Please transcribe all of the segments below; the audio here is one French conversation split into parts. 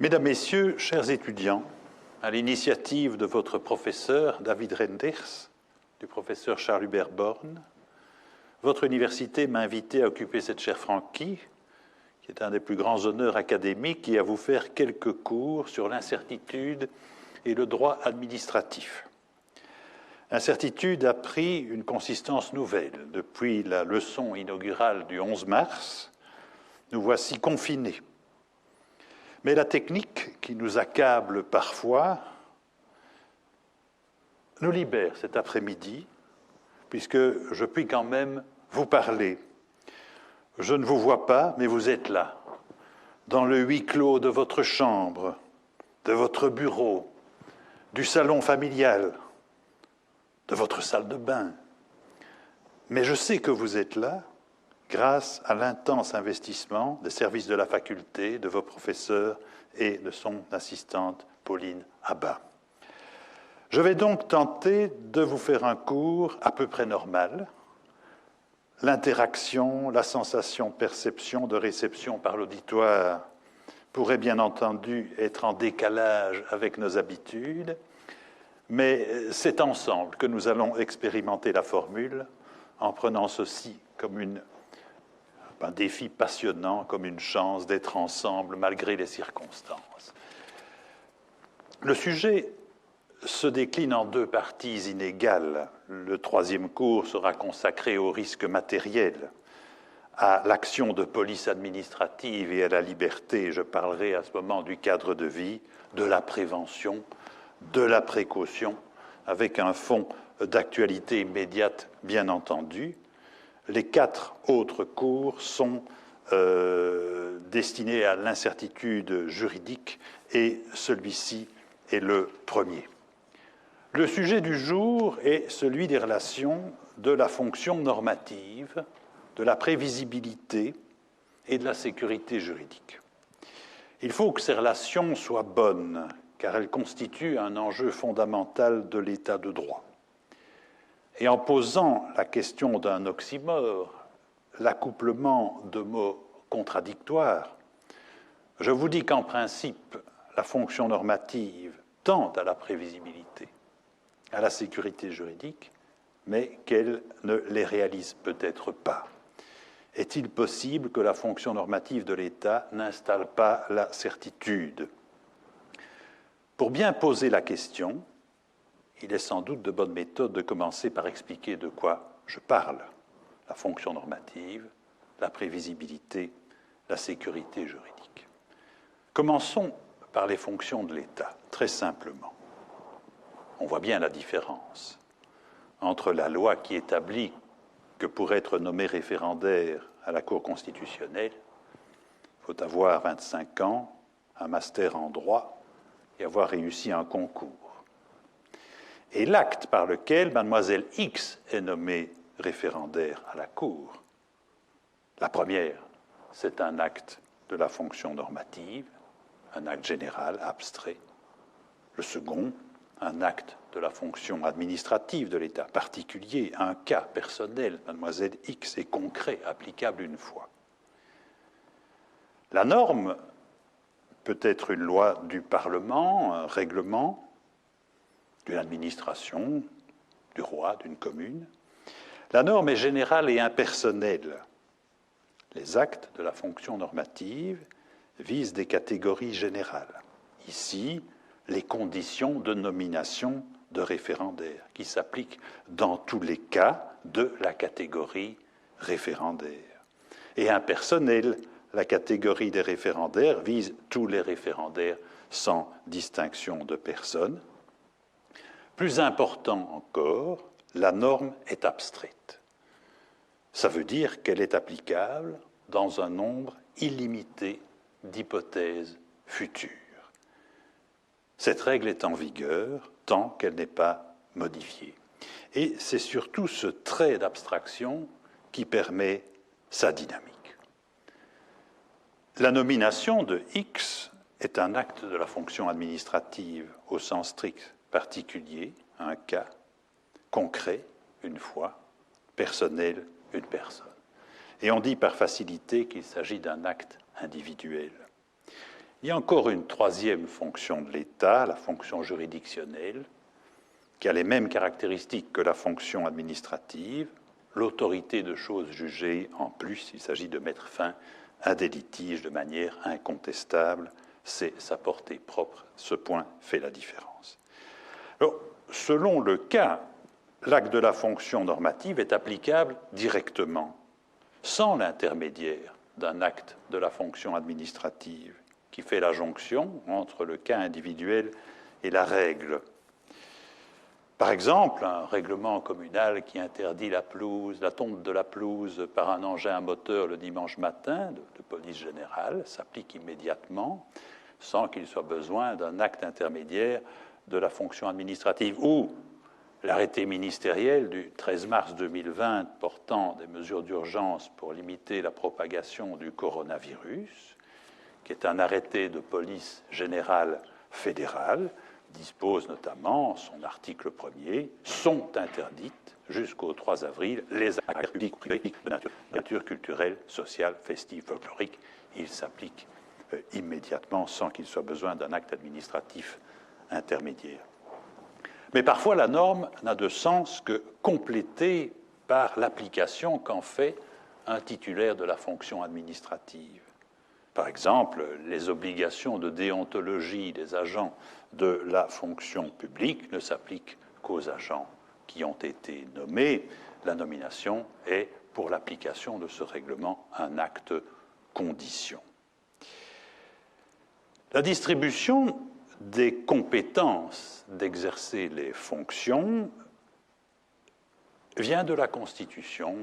Mesdames, Messieurs, chers étudiants, à l'initiative de votre professeur David Renders, du professeur Charles-Hubert Born, votre université m'a invité à occuper cette chaire Franqui, qui est un des plus grands honneurs académiques, et à vous faire quelques cours sur l'incertitude et le droit administratif. L'incertitude a pris une consistance nouvelle. Depuis la leçon inaugurale du 11 mars, nous voici confinés. Mais la technique qui nous accable parfois nous libère cet après-midi, puisque je puis quand même vous parler. Je ne vous vois pas, mais vous êtes là, dans le huis clos de votre chambre, de votre bureau, du salon familial, de votre salle de bain. Mais je sais que vous êtes là grâce à l'intense investissement des services de la faculté, de vos professeurs et de son assistante Pauline Abba. Je vais donc tenter de vous faire un cours à peu près normal. L'interaction, la sensation-perception de réception par l'auditoire pourrait bien entendu être en décalage avec nos habitudes, mais c'est ensemble que nous allons expérimenter la formule en prenant ceci comme un défi passionnant, comme une chance d'être ensemble malgré les circonstances. Le sujet se décline en deux parties inégales. Le troisième cours sera consacré au risque matériel, à l'action de police administrative et à la liberté. Je parlerai à ce moment du cadre de vie, de la prévention, de la précaution, avec un fond d'actualité immédiate, bien entendu. Les 4 autres cours sont destinés à l'incertitude juridique et celui-ci est le premier. Le sujet du jour est celui des relations de la fonction normative, de la prévisibilité et de la sécurité juridique. Il faut que ces relations soient bonnes, car elles constituent un enjeu fondamental de l'état de droit. Et en posant la question d'un oxymore, l'accouplement de mots contradictoires, je vous dis qu'en principe, la fonction normative tend à la prévisibilité, à la sécurité juridique, mais qu'elle ne les réalise peut-être pas. Est-il possible que la fonction normative de l'État n'installe pas la certitude? Pour bien poser la question, il est sans doute de bonne méthode de commencer par expliquer de quoi je parle. La fonction normative, la prévisibilité, la sécurité juridique. Commençons par les fonctions de l'État, très simplement. On voit bien la différence entre la loi qui établit que pour être nommé référendaire à la Cour constitutionnelle, il faut avoir 25 ans, un master en droit et avoir réussi un concours. Et l'acte par lequel mademoiselle X est nommée référendaire à la Cour, la première, c'est un acte de la fonction normative, un acte général, abstrait. Le second, un acte de la fonction administrative de l'État, particulier, un cas personnel, mademoiselle X, est concret, applicable une fois. La norme peut être une loi du Parlement, un règlement, d'une administration, du roi, d'une commune. La norme est générale et impersonnelle. Les actes de la fonction normative visent des catégories générales. Ici, les conditions de nomination de référendaire, qui s'appliquent dans tous les cas de la catégorie référendaire. Et impersonnelle, la catégorie des référendaires vise tous les référendaires sans distinction de personne. Plus important encore, la norme est abstraite. Ça veut dire qu'elle est applicable dans un nombre illimité d'hypothèses futures. Cette règle est en vigueur tant qu'elle n'est pas modifiée. Et c'est surtout ce trait d'abstraction qui permet sa dynamique. La nomination de X est un acte de la fonction administrative au sens strict, particulier, un cas, concret, une fois, personnel, une personne. Et on dit par facilité qu'il s'agit d'un acte individuel. Il y a encore une troisième fonction de l'État, la fonction juridictionnelle, qui a les mêmes caractéristiques que la fonction administrative, l'autorité de choses jugées. En plus, il s'agit de mettre fin à des litiges de manière incontestable, c'est sa portée propre. Ce point fait la différence. Alors, selon le cas, l'acte de la fonction normative est applicable directement, sans l'intermédiaire d'un acte de la fonction administrative, qui fait la jonction entre le cas individuel et la règle. Par exemple, un règlement communal qui interdit la tonte de la pelouse par un engin à moteur le dimanche matin de police générale s'applique immédiatement sans qu'il soit besoin d'un acte intermédiaire de la fonction administrative. Ou l'arrêté ministériel du 13 mars 2020 portant des mesures d'urgence pour limiter la propagation du coronavirus, qui est un arrêté de police générale fédérale, dispose notamment, son article 1er, sont interdites jusqu'au 3 avril les actes publics de nature culturelle, sociale, festive, folklorique. Il s'applique immédiatement sans qu'il soit besoin d'un acte administratif intermédiaire. Mais parfois, la norme n'a de sens que complétée par l'application qu'en fait un titulaire de la fonction administrative. Par exemple, les obligations de déontologie des agents de la fonction publique ne s'appliquent qu'aux agents qui ont été nommés. La nomination est, pour l'application de ce règlement, un acte condition. La distribution des compétences d'exercer les fonctions vient de la Constitution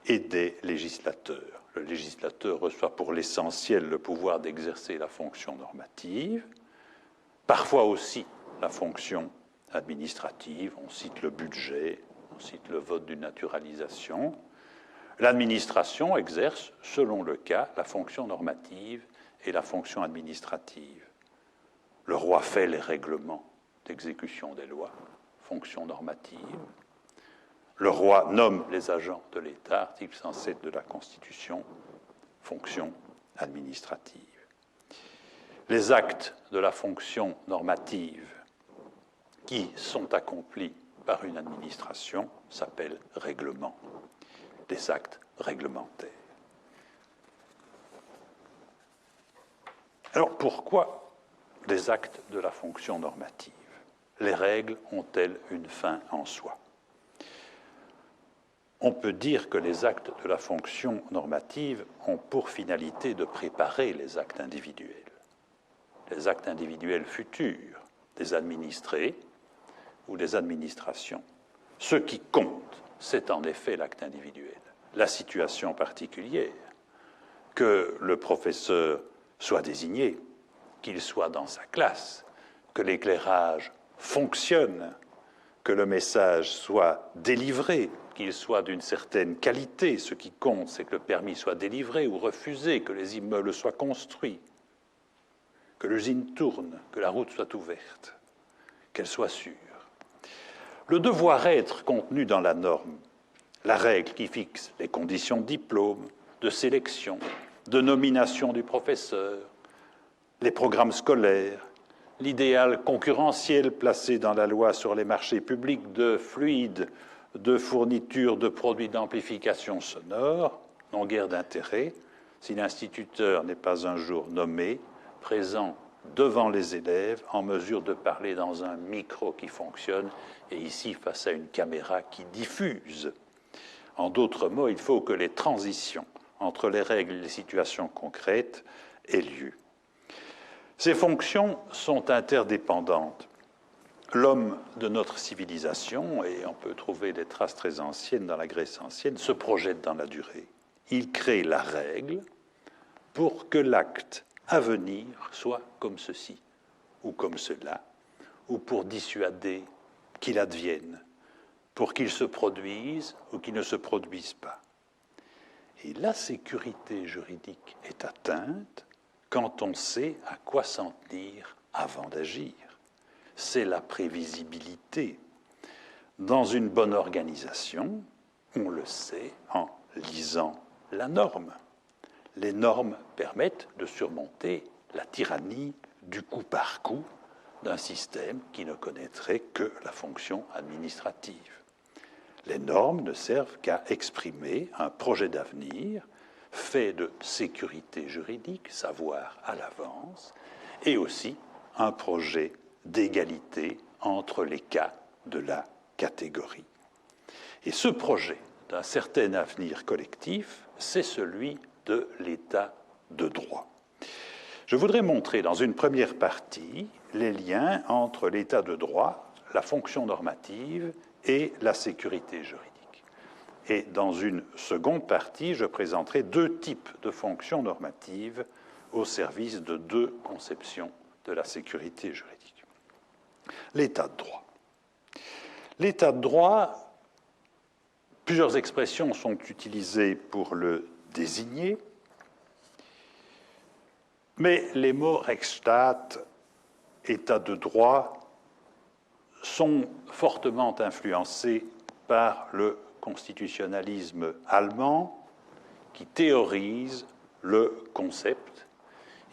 et des législateurs. Le législateur reçoit pour l'essentiel le pouvoir d'exercer la fonction normative, parfois aussi la fonction administrative, on cite le budget, on cite le vote d'une naturalisation. L'administration exerce, selon le cas, la fonction normative et la fonction administrative. Le roi fait les règlements d'exécution des lois, fonction normative. Le roi nomme les agents de l'État, article 107 de la Constitution, fonction administrative. Les actes de la fonction normative qui sont accomplis par une administration s'appellent règlements, des actes réglementaires. Alors pourquoi des actes de la fonction normative? Les règles ont-elles une fin en soi? On peut dire que les actes de la fonction normative ont pour finalité de préparer les actes individuels. Les actes individuels futurs des administrés ou des administrations. Ce qui compte, c'est en effet l'acte individuel, la situation particulière, que le professeur soit désigné, qu'il soit dans sa classe, que l'éclairage fonctionne, que le message soit délivré, qu'il soit d'une certaine qualité. Ce qui compte, c'est que le permis soit délivré ou refusé, que les immeubles soient construits, que l'usine tourne, que la route soit ouverte, qu'elle soit sûre. Le devoir-être contenu dans la norme, la règle qui fixe les conditions de diplôme, de sélection, de nomination du professeur, les programmes scolaires, l'idéal concurrentiel placé dans la loi sur les marchés publics de fluides, de fourniture de produits d'amplification sonore, n'ont guère d'intérêt si l'instituteur n'est pas un jour nommé, présent devant les élèves, en mesure de parler dans un micro qui fonctionne, et ici face à une caméra qui diffuse. En d'autres mots, il faut que les transitions entre les règles et les situations concrètes aient lieu. Ces fonctions sont interdépendantes. L'homme de notre civilisation, et on peut trouver des traces très anciennes dans la Grèce ancienne, se projette dans la durée. Il crée la règle pour que l'acte à venir soit comme ceci, ou comme cela, ou pour dissuader qu'il advienne, pour qu'il se produise ou qu'il ne se produise pas. Et la sécurité juridique est atteinte quand on sait à quoi s'en tenir avant d'agir. C'est la prévisibilité. Dans une bonne organisation, on le sait en lisant la norme. Les normes permettent de surmonter la tyrannie du coup par coup d'un système qui ne connaîtrait que la fonction administrative. Les normes ne servent qu'à exprimer un projet d'avenir fait de sécurité juridique, savoir à l'avance, et aussi un projet d'égalité entre les cas de la catégorie. Et ce projet d'un certain avenir collectif, c'est celui de l'État de droit. Je voudrais montrer dans une première partie les liens entre l'État de droit, la fonction normative et la sécurité juridique. Et dans une seconde partie, je présenterai deux types de fonctions normatives au service de deux conceptions de la sécurité juridique. L'État de droit. L'État de droit, plusieurs expressions sont utilisées pour le désigner, mais les mots Rechtsstaat, État de droit, sont fortement influencés par le constitutionnalisme allemand qui théorise le concept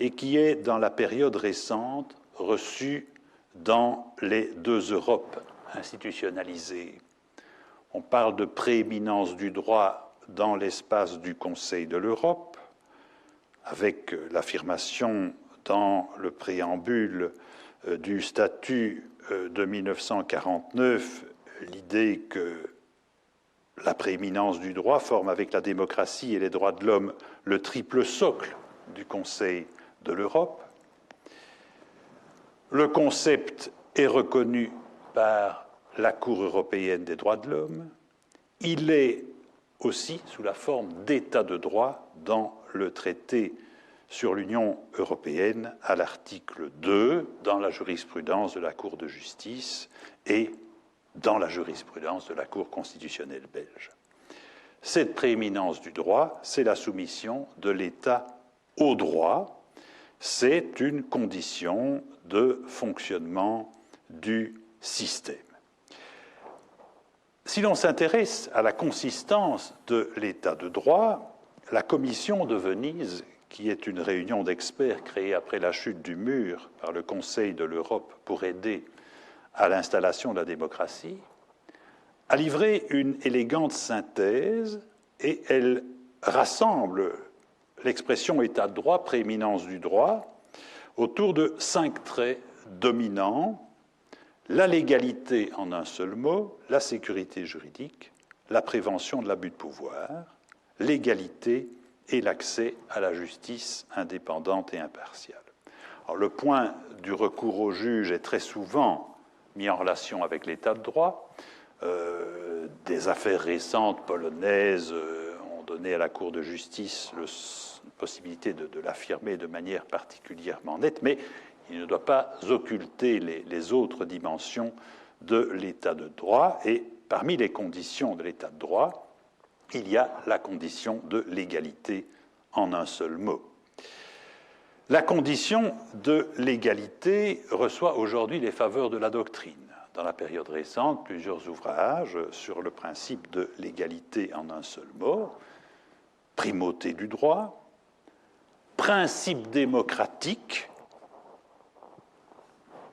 et qui est, dans la période récente, reçu dans les deux Europes institutionnalisées. On parle de prééminence du droit dans l'espace du Conseil de l'Europe, avec l'affirmation dans le préambule du statut de 1949, l'idée que la prééminence du droit forme avec la démocratie et les droits de l'homme le triple socle du Conseil de l'Europe. Le concept est reconnu par la Cour européenne des droits de l'homme. Il est aussi sous la forme d'état de droit dans le traité sur l'Union européenne à l'article 2, dans la jurisprudence de la Cour de justice et dans la jurisprudence de la Cour constitutionnelle belge. Cette prééminence du droit, c'est la soumission de l'État au droit, c'est une condition de fonctionnement du système. Si l'on s'intéresse à la consistance de l'État de droit, la Commission de Venise, qui est une réunion d'experts créée après la chute du mur par le Conseil de l'Europe pour aider à l'installation de la démocratie, a livré une élégante synthèse et elle rassemble l'expression État de droit, prééminence du droit, autour de 5 traits dominants: la légalité en un seul mot, la sécurité juridique, la prévention de l'abus de pouvoir, l'égalité et l'accès à la justice indépendante et impartiale. Alors, le point du recours au juge est très souvent mis en relation avec l'état de droit. Des affaires récentes polonaises ont donné à la Cour de justice la possibilité de l'affirmer de manière particulièrement nette, mais il ne doit pas occulter les autres dimensions de l'état de droit. Et parmi les conditions de l'état de droit, il y a la condition de l'égalité en un seul mot. La condition de l'égalité reçoit aujourd'hui les faveurs de la doctrine. Dans la période récente, plusieurs ouvrages sur le principe de l'égalité en un seul mot, primauté du droit, principe démocratique,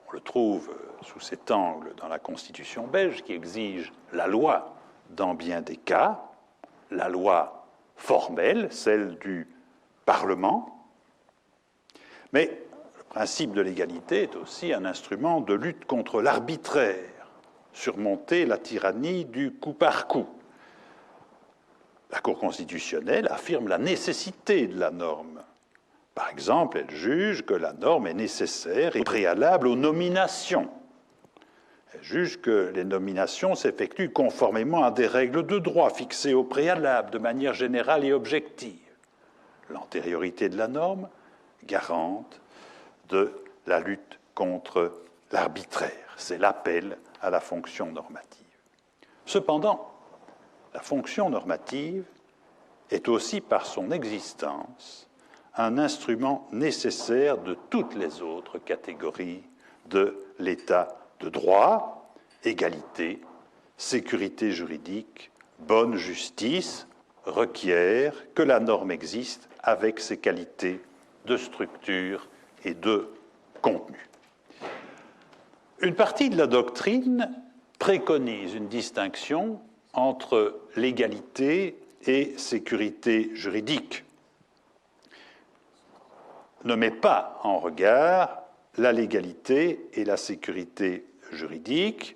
on le trouve sous cet angle dans la Constitution belge qui exige la loi dans bien des cas, la loi formelle, celle du Parlement, mais le principe de l'égalité est aussi un instrument de lutte contre l'arbitraire, surmonter la tyrannie du coup par coup. La Cour constitutionnelle affirme la nécessité de la norme. Par exemple, elle juge que la norme est nécessaire et préalable aux nominations. Elle juge que les nominations s'effectuent conformément à des règles de droit fixées au préalable de manière générale et objective. L'antériorité de la norme, garante de la lutte contre l'arbitraire. C'est l'appel à la fonction normative. Cependant, la fonction normative est aussi, par son existence, un instrument nécessaire de toutes les autres catégories de l'état de droit, égalité, sécurité juridique, bonne justice, requiert que la norme existe avec ses qualités de structure et de contenu. Une partie de la doctrine préconise une distinction entre légalité et sécurité juridique, ne met pas en regard la légalité et la sécurité juridique.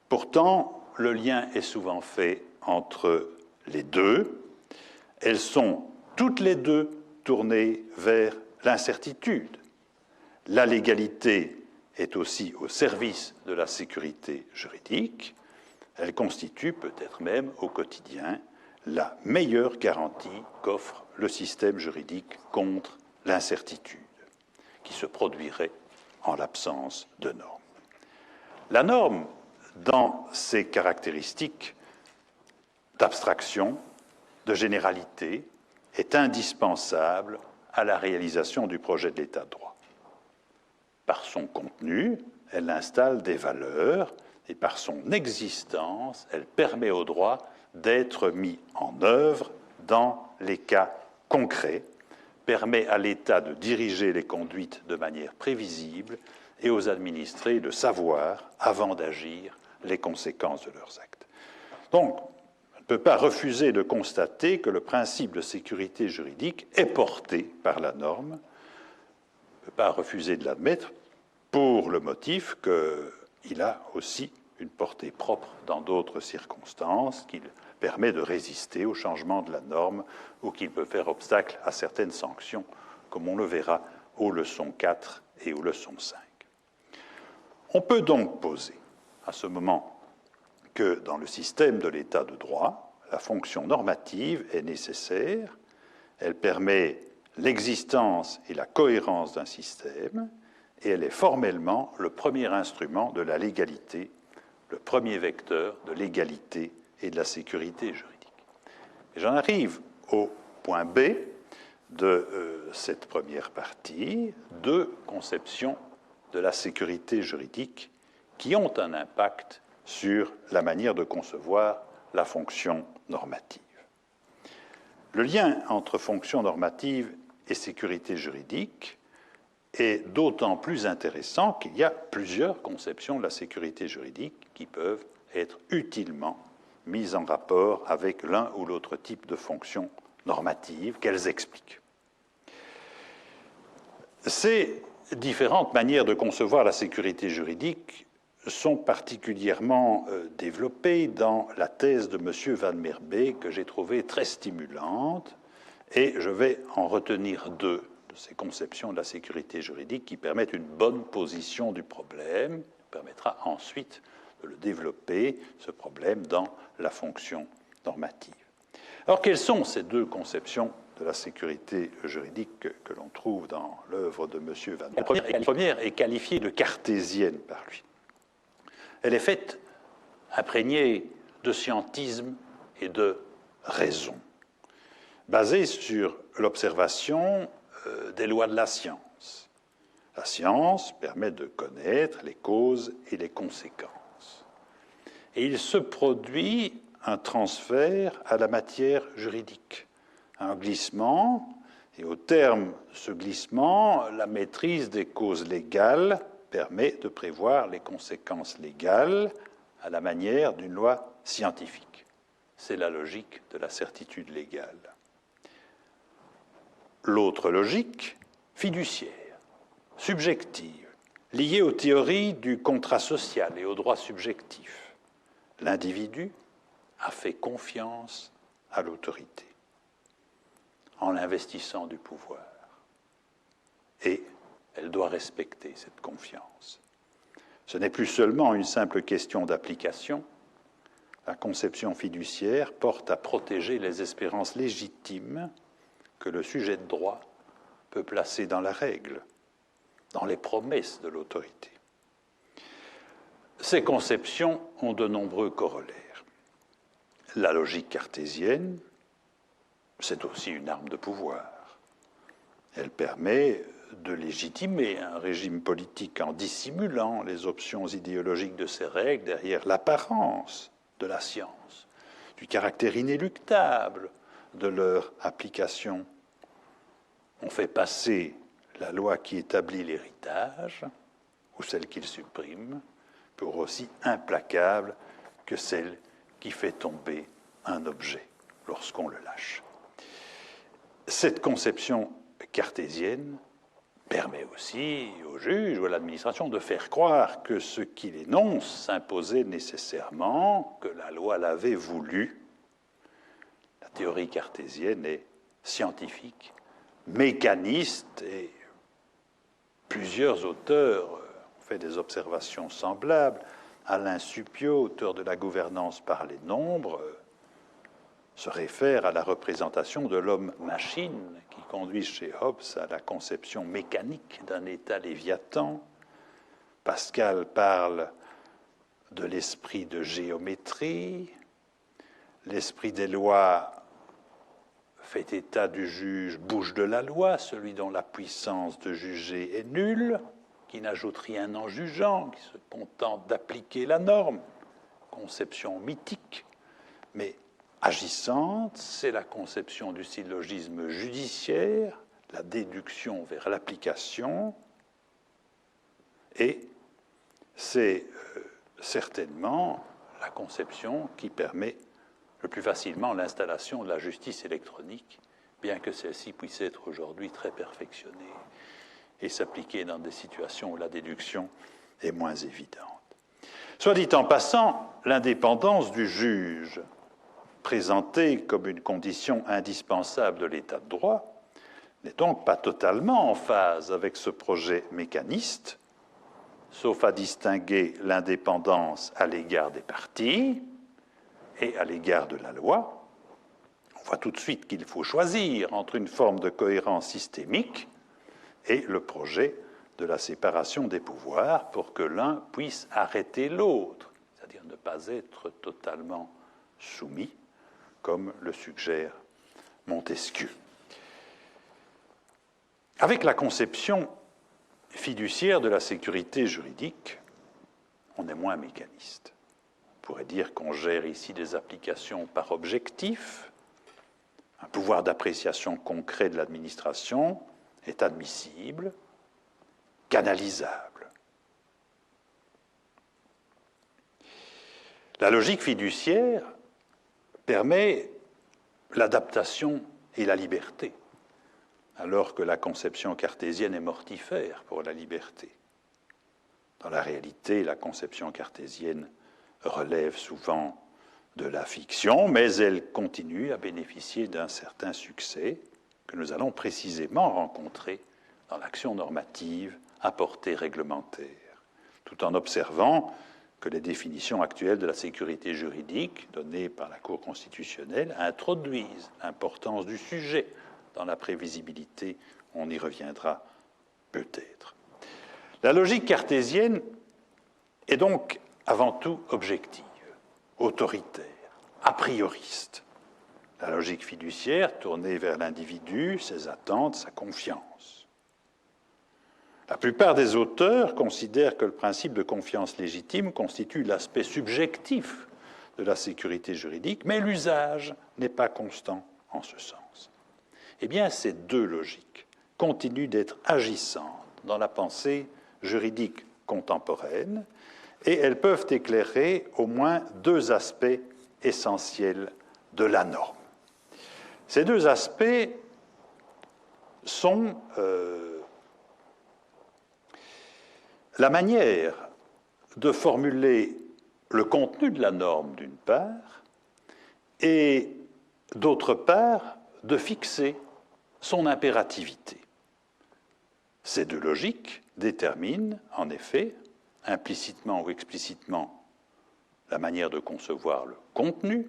Pourtant, le lien est souvent fait entre les deux. Elles sont toutes les deux tournées vers l'incertitude. La légalité est aussi au service de la sécurité juridique. Elle constitue peut-être même au quotidien la meilleure garantie qu'offre le système juridique contre l'incertitude qui se produirait en l'absence de normes. La norme, dans ses caractéristiques d'abstraction, de généralité, est indispensable à la réalisation du projet de l'État de droit. Par son contenu, elle installe des valeurs et par son existence, elle permet au droit d'être mis en œuvre dans les cas concrets, permet à l'État de diriger les conduites de manière prévisible et aux administrés de savoir, avant d'agir, les conséquences de leurs actes. Donc, on ne peut pas refuser de constater que le principe de sécurité juridique est porté par la norme. On ne peut pas refuser de l'admettre pour le motif qu'il a aussi une portée propre dans d'autres circonstances, qu'il permet de résister au changement de la norme ou qu'il peut faire obstacle à certaines sanctions, comme on le verra aux leçons 4 et aux leçons 5. On peut donc poser à ce moment que dans le système de l'État de droit, la fonction normative est nécessaire, elle permet l'existence et la cohérence d'un système, et elle est formellement le premier instrument de la légalité, le premier vecteur de l'égalité et de la sécurité juridique. Et j'en arrive au point B de cette première partie, deux conceptions de la sécurité juridique qui ont un impact sur la manière de concevoir la fonction normative. Le lien entre fonction normative et sécurité juridique est d'autant plus intéressant qu'il y a plusieurs conceptions de la sécurité juridique qui peuvent être utilement mises en rapport avec l'un ou l'autre type de fonction normative qu'elles expliquent. Ces différentes manières de concevoir la sécurité juridique sont particulièrement développées dans la thèse de M. Van Merbe, que j'ai trouvée très stimulante, et je vais en retenir deux de ces conceptions de la sécurité juridique qui permettent une bonne position du problème, permettra ensuite de le développer, ce problème, dans la fonction normative. Alors, quelles sont ces deux conceptions de la sécurité juridique que l'on trouve dans l'œuvre de M. Van Merbe? La première est qualifiée de cartésienne par lui. Elle est faite imprégnée de scientisme et de raison, basée sur l'observation des lois de la science. La science permet de connaître les causes et les conséquences. Et il se produit un transfert à la matière juridique, un glissement, et au terme de ce glissement, la maîtrise des causes légales permet de prévoir les conséquences légales à la manière d'une loi scientifique. C'est la logique de la certitude légale. L'autre logique, fiduciaire, subjective, liée aux théories du contrat social et au droit subjectif. L'individu a fait confiance à l'autorité en l'investissant du pouvoir. Et elle doit respecter cette confiance. Ce n'est plus seulement une simple question d'application. La conception fiduciaire porte à protéger les espérances légitimes que le sujet de droit peut placer dans la règle, dans les promesses de l'autorité. Ces conceptions ont de nombreux corollaires. La logique cartésienne, c'est aussi une arme de pouvoir. Elle permet de légitimer un régime politique en dissimulant les options idéologiques de ces règles derrière l'apparence de la science, du caractère inéluctable de leur application. On fait passer la loi qui établit l'héritage, ou celle qu'il supprime, pour aussi implacable que celle qui fait tomber un objet lorsqu'on le lâche. Cette conception cartésienne permet aussi au juge ou à l'administration de faire croire que ce qu'il énonce s'imposait nécessairement, que la loi l'avait voulu. La théorie cartésienne est scientifique, mécaniste, et plusieurs auteurs ont fait des observations semblables. Alain Suppiot, auteur de La gouvernance par les nombres, se réfère à la représentation de l'homme-machine qui conduit chez Hobbes à la conception mécanique d'un état léviathan. Pascal parle de l'esprit de géométrie. L'esprit des lois fait état du juge bouche de la loi, celui dont la puissance de juger est nulle, qui n'ajoute rien en jugeant, qui se contente d'appliquer la norme. Conception mythique, mais agissante, c'est la conception du syllogisme judiciaire, la déduction vers l'application, et c'est certainement la conception qui permet le plus facilement l'installation de la justice électronique, bien que celle-ci puisse être aujourd'hui très perfectionnée et s'appliquer dans des situations où la déduction est moins évidente. Soit dit en passant, l'indépendance du juge, présentée comme une condition indispensable de l'état de droit, n'est donc pas totalement en phase avec ce projet mécaniste, sauf à distinguer l'indépendance à l'égard des parties et à l'égard de la loi. On voit tout de suite qu'il faut choisir entre une forme de cohérence systémique et le projet de la séparation des pouvoirs pour que l'un puisse arrêter l'autre, c'est-à-dire ne pas être totalement soumis, comme le suggère Montesquieu. Avec la conception fiduciaire de la sécurité juridique, on est moins mécaniste. On pourrait dire qu'on gère ici des applications par objectif. Un pouvoir d'appréciation concret de l'administration est admissible, canalisable. La logique fiduciaire permet l'adaptation et la liberté, alors que la conception cartésienne est mortifère pour la liberté. Dans la réalité, la conception cartésienne relève souvent de la fiction, mais elle continue à bénéficier d'un certain succès que nous allons précisément rencontrer dans l'action normative à portée réglementaire, tout en observant que les définitions actuelles de la sécurité juridique données par la Cour constitutionnelle introduisent l'importance du sujet dans la prévisibilité. On y reviendra peut-être. La logique cartésienne est donc avant tout objective, autoritaire, a prioriste. La logique fiduciaire tournée vers l'individu, ses attentes, sa confiance. La plupart des auteurs considèrent que le principe de confiance légitime constitue l'aspect subjectif de la sécurité juridique, mais l'usage n'est pas constant en ce sens. Eh bien, ces deux logiques continuent d'être agissantes dans la pensée juridique contemporaine, et elles peuvent éclairer au moins deux aspects essentiels de la norme. Ces deux aspects sont la manière de formuler le contenu de la norme, d'une part, et d'autre part, de fixer son impérativité. Ces deux logiques déterminent, en effet, implicitement ou explicitement, la manière de concevoir le contenu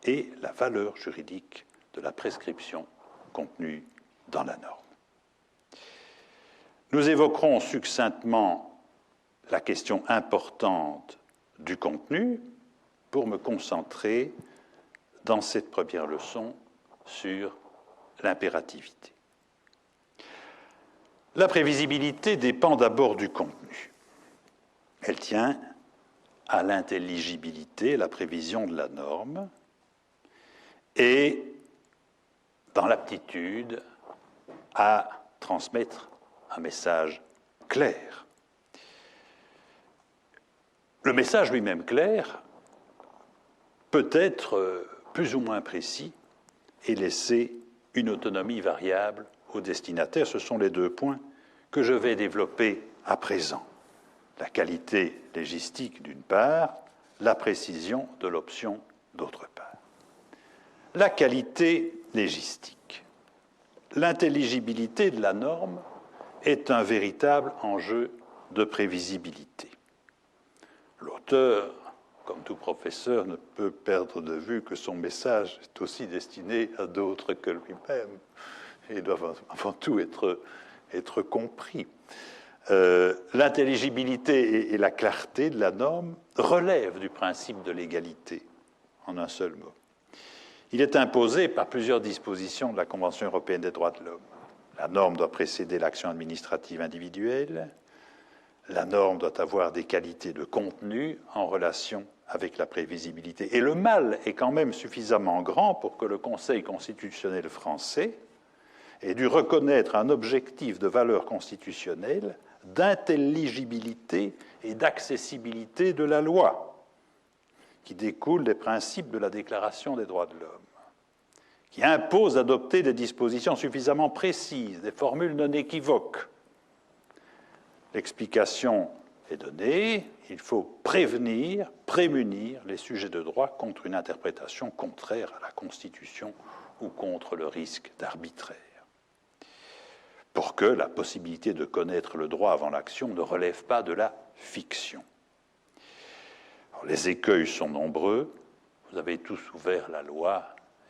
et la valeur juridique de la prescription contenue dans la norme. Nous évoquerons succinctement la question importante du contenu pour me concentrer dans cette première leçon sur l'impérativité. La prévisibilité dépend d'abord du contenu. Elle tient à l'intelligibilité, la prévision de la norme, et dans l'aptitude à transmettre un message clair. Le message lui-même clair peut être plus ou moins précis et laisser une autonomie variable au destinataire. Ce sont les deux points que je vais développer à présent. La qualité légistique d'une part, la précision de l'option d'autre part. La qualité légistique. L'intelligibilité de la norme est un véritable enjeu de prévisibilité. L'auteur, comme tout professeur, ne peut perdre de vue que son message est aussi destiné à d'autres que lui-même et doit avant tout être compris. L'intelligibilité et la clarté de la norme relèvent du principe de l'égalité, en un seul mot. Il est imposé par plusieurs dispositions de la Convention européenne des droits de l'homme. La norme doit précéder l'action administrative individuelle. La norme doit avoir des qualités de contenu en relation avec la prévisibilité. Et le mal est quand même suffisamment grand pour que le Conseil constitutionnel français ait dû reconnaître un objectif de valeur constitutionnelle d'intelligibilité et d'accessibilité de la loi, qui découle des principes de la Déclaration des droits de l'homme, qui impose d'adopter des dispositions suffisamment précises, des formules non équivoques. L'explication est donnée, il faut prémunir les sujets de droit contre une interprétation contraire à la Constitution ou contre le risque d'arbitraire, pour que la possibilité de connaître le droit avant l'action ne relève pas de la fiction. Alors, les écueils sont nombreux. Vous avez tous ouvert la loi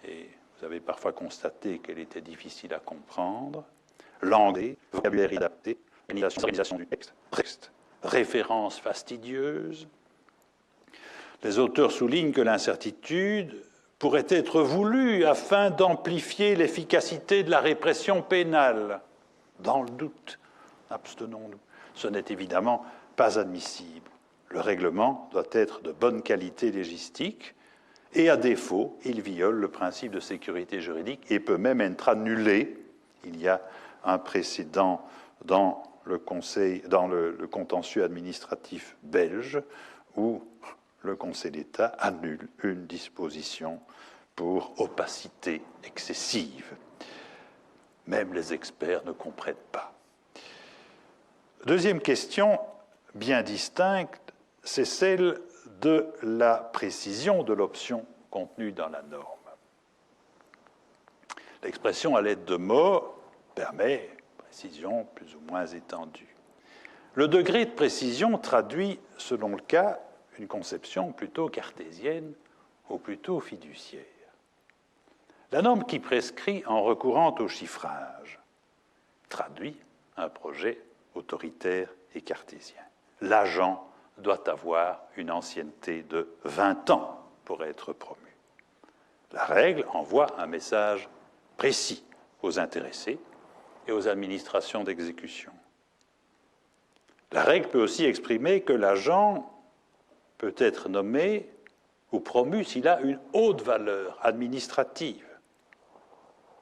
et vous avez parfois constaté qu'elle était difficile à comprendre. L'anglais, vocabulaire inadapté, organisation du texte, références fastidieuses. Les auteurs soulignent que l'incertitude pourrait être voulue afin d'amplifier l'efficacité de la répression pénale. Dans le doute, abstenons-nous. Ce n'est évidemment pas admissible. Le règlement doit être de bonne qualité légistique et, à défaut, il viole le principe de sécurité juridique et peut même être annulé. Il y a un précédent dans le contentieux administratif belge où le Conseil d'État annule une disposition pour opacité excessive. Même les experts ne comprennent pas. Deuxième question, bien distincte, c'est celle de la précision de l'option contenue dans la norme. L'expression à l'aide de mots permet précision plus ou moins étendue. Le degré de précision traduit, selon le cas, une conception plutôt cartésienne ou plutôt fiduciaire. La norme qui prescrit en recourant au chiffrage traduit un projet autoritaire et cartésien. L'agent doit avoir une ancienneté de 20 ans pour être promu. La règle envoie un message précis aux intéressés et aux administrations d'exécution. La règle peut aussi exprimer que l'agent peut être nommé ou promu s'il a une haute valeur administrative.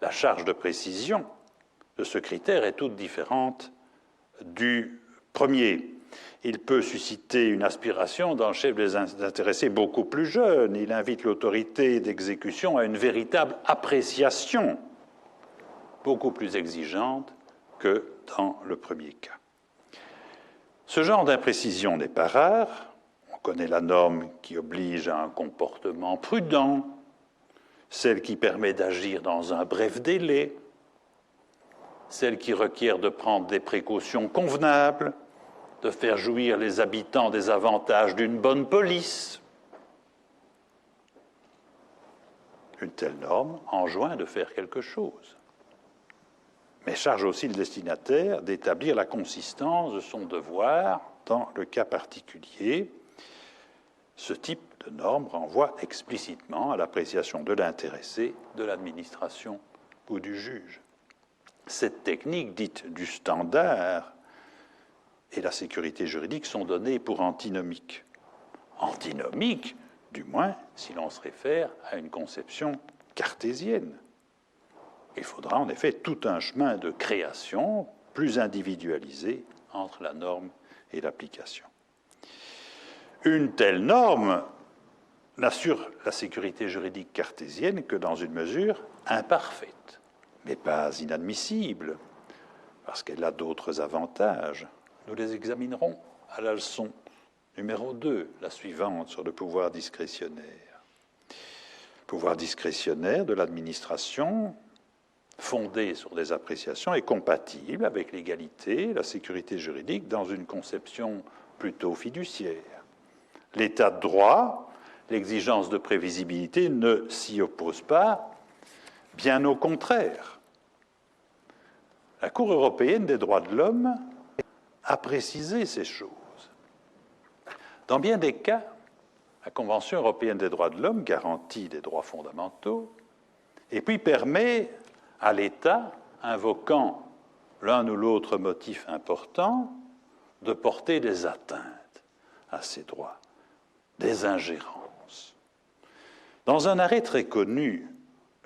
La charge de précision de ce critère est toute différente du premier. Il peut susciter une aspiration dans le chef des intéressés beaucoup plus jeune. Il invite l'autorité d'exécution à une véritable appréciation beaucoup plus exigeante que dans le premier cas. Ce genre d'imprécision n'est pas rare. On connaît la norme qui oblige à un comportement prudent, celle qui permet d'agir dans un bref délai, celle qui requiert de prendre des précautions convenables, de faire jouir les habitants des avantages d'une bonne police. Une telle norme enjoint de faire quelque chose, mais charge aussi le destinataire d'établir la consistance de son devoir dans le cas particulier. Ce type de norme renvoie explicitement à l'appréciation de l'intéressé, de l'administration ou du juge. Cette technique dite du standard et la sécurité juridique sont données pour antinomiques. Antinomiques, du moins, si l'on se réfère à une conception cartésienne. il faudra en effet tout un chemin de création plus individualisé entre la norme et l'application. Une telle norme n'assure la sécurité juridique cartésienne que dans une mesure imparfaite, mais pas inadmissible, parce qu'elle a d'autres avantages. Nous les examinerons à la leçon numéro 2, la suivante, sur le pouvoir discrétionnaire. Le pouvoir discrétionnaire de l'administration, fondé sur des appréciations, est compatible avec l'égalité et la sécurité juridique dans une conception plutôt fiduciaire. L'état de droit, l'exigence de prévisibilité ne s'y oppose pas, bien au contraire. La Cour européenne des droits de l'homme a précisé ces choses. Dans bien des cas, la Convention européenne des droits de l'homme garantit des droits fondamentaux et puis permet à l'État, invoquant l'un ou l'autre motif important, de porter des atteintes à ces droits, des ingérences. Dans un arrêt très connu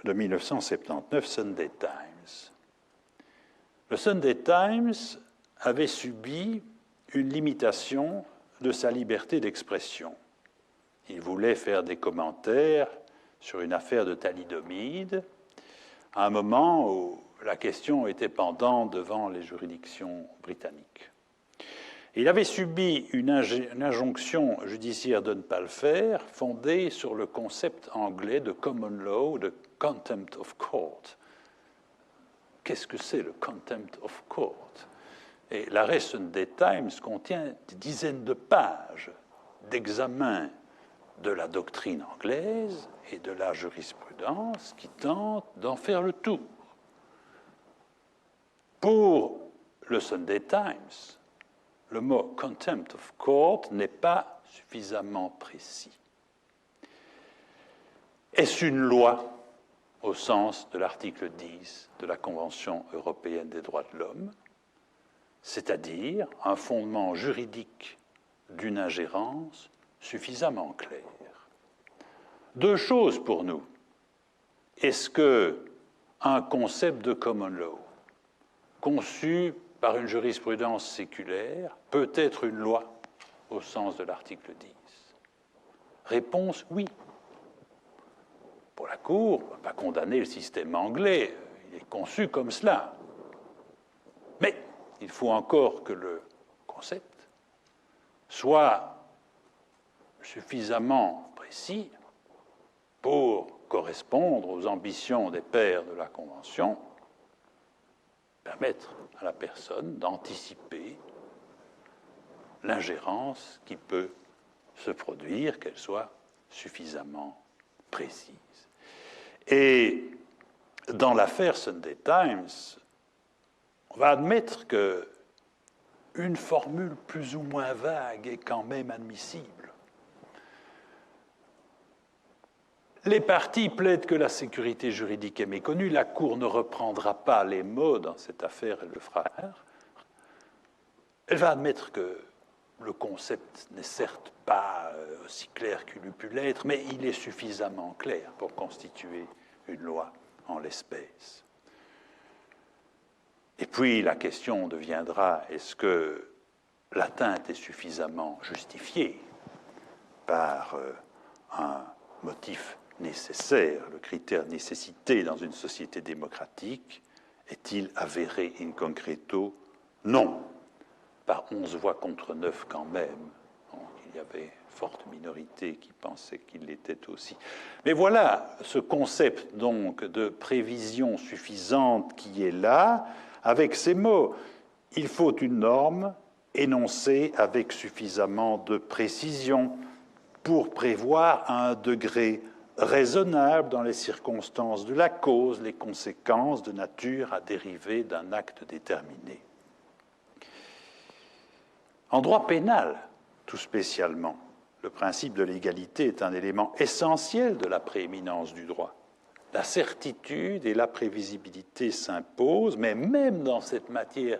de 1979, Sunday Times, le Sunday Times avait subi une limitation de sa liberté d'expression. Il voulait faire des commentaires sur une affaire de thalidomide à un moment où la question était pendante devant les juridictions britanniques. Il avait subi une injonction judiciaire de ne pas le faire, fondée sur le concept anglais de common law, de contempt of court. Qu'est-ce que c'est le contempt of court? Et l'arrêt Sunday Times contient des dizaines de pages d'examen de la doctrine anglaise et de la jurisprudence qui tentent d'en faire le tour. Pour le Sunday Times, le mot « contempt of court » n'est pas suffisamment précis. Est-ce une loi au sens de l'article 10 de la Convention européenne des droits de l'homme, c'est-à-dire un fondement juridique d'une ingérence suffisamment clair? Deux choses pour nous. Est-ce qu'un concept de common law, conçu par une jurisprudence séculaire, peut être une loi au sens de l'article 10? Réponse oui. Pour la Cour, on ne va pas condamner le système anglais, il est conçu comme cela. Mais il faut encore que le concept soit suffisamment précis pour correspondre aux ambitions des pères de la Convention, permettre à la personne d'anticiper l'ingérence qui peut se produire, qu'elle soit suffisamment précise. Et dans l'affaire Sunday Times, on va admettre qu'une formule plus ou moins vague est quand même admissible. Les parties plaident que la sécurité juridique est méconnue. La Cour ne reprendra pas les mots dans cette affaire, elle le fera. Elle va admettre que le concept n'est certes pas aussi clair qu'il eût pu l'être, mais il est suffisamment clair pour constituer une loi en l'espèce. Et puis la question deviendra, est-ce que l'atteinte est suffisamment justifiée par un motif nécessaire? Le critère de nécessité dans une société démocratique est-il avéré in concreto? Non. Par 11 voix contre 9 quand même. Donc, il y avait forte minorité qui pensait qu'il l'était aussi. Mais voilà ce concept donc de prévision suffisante qui est là, avec ces mots. Il faut une norme énoncée avec suffisamment de précision pour prévoir à un degré raisonnable dans les circonstances de la cause, les conséquences de nature à dériver d'un acte déterminé. En droit pénal, tout spécialement, le principe de l'égalité est un élément essentiel de la prééminence du droit. La certitude et la prévisibilité s'imposent, mais même dans cette matière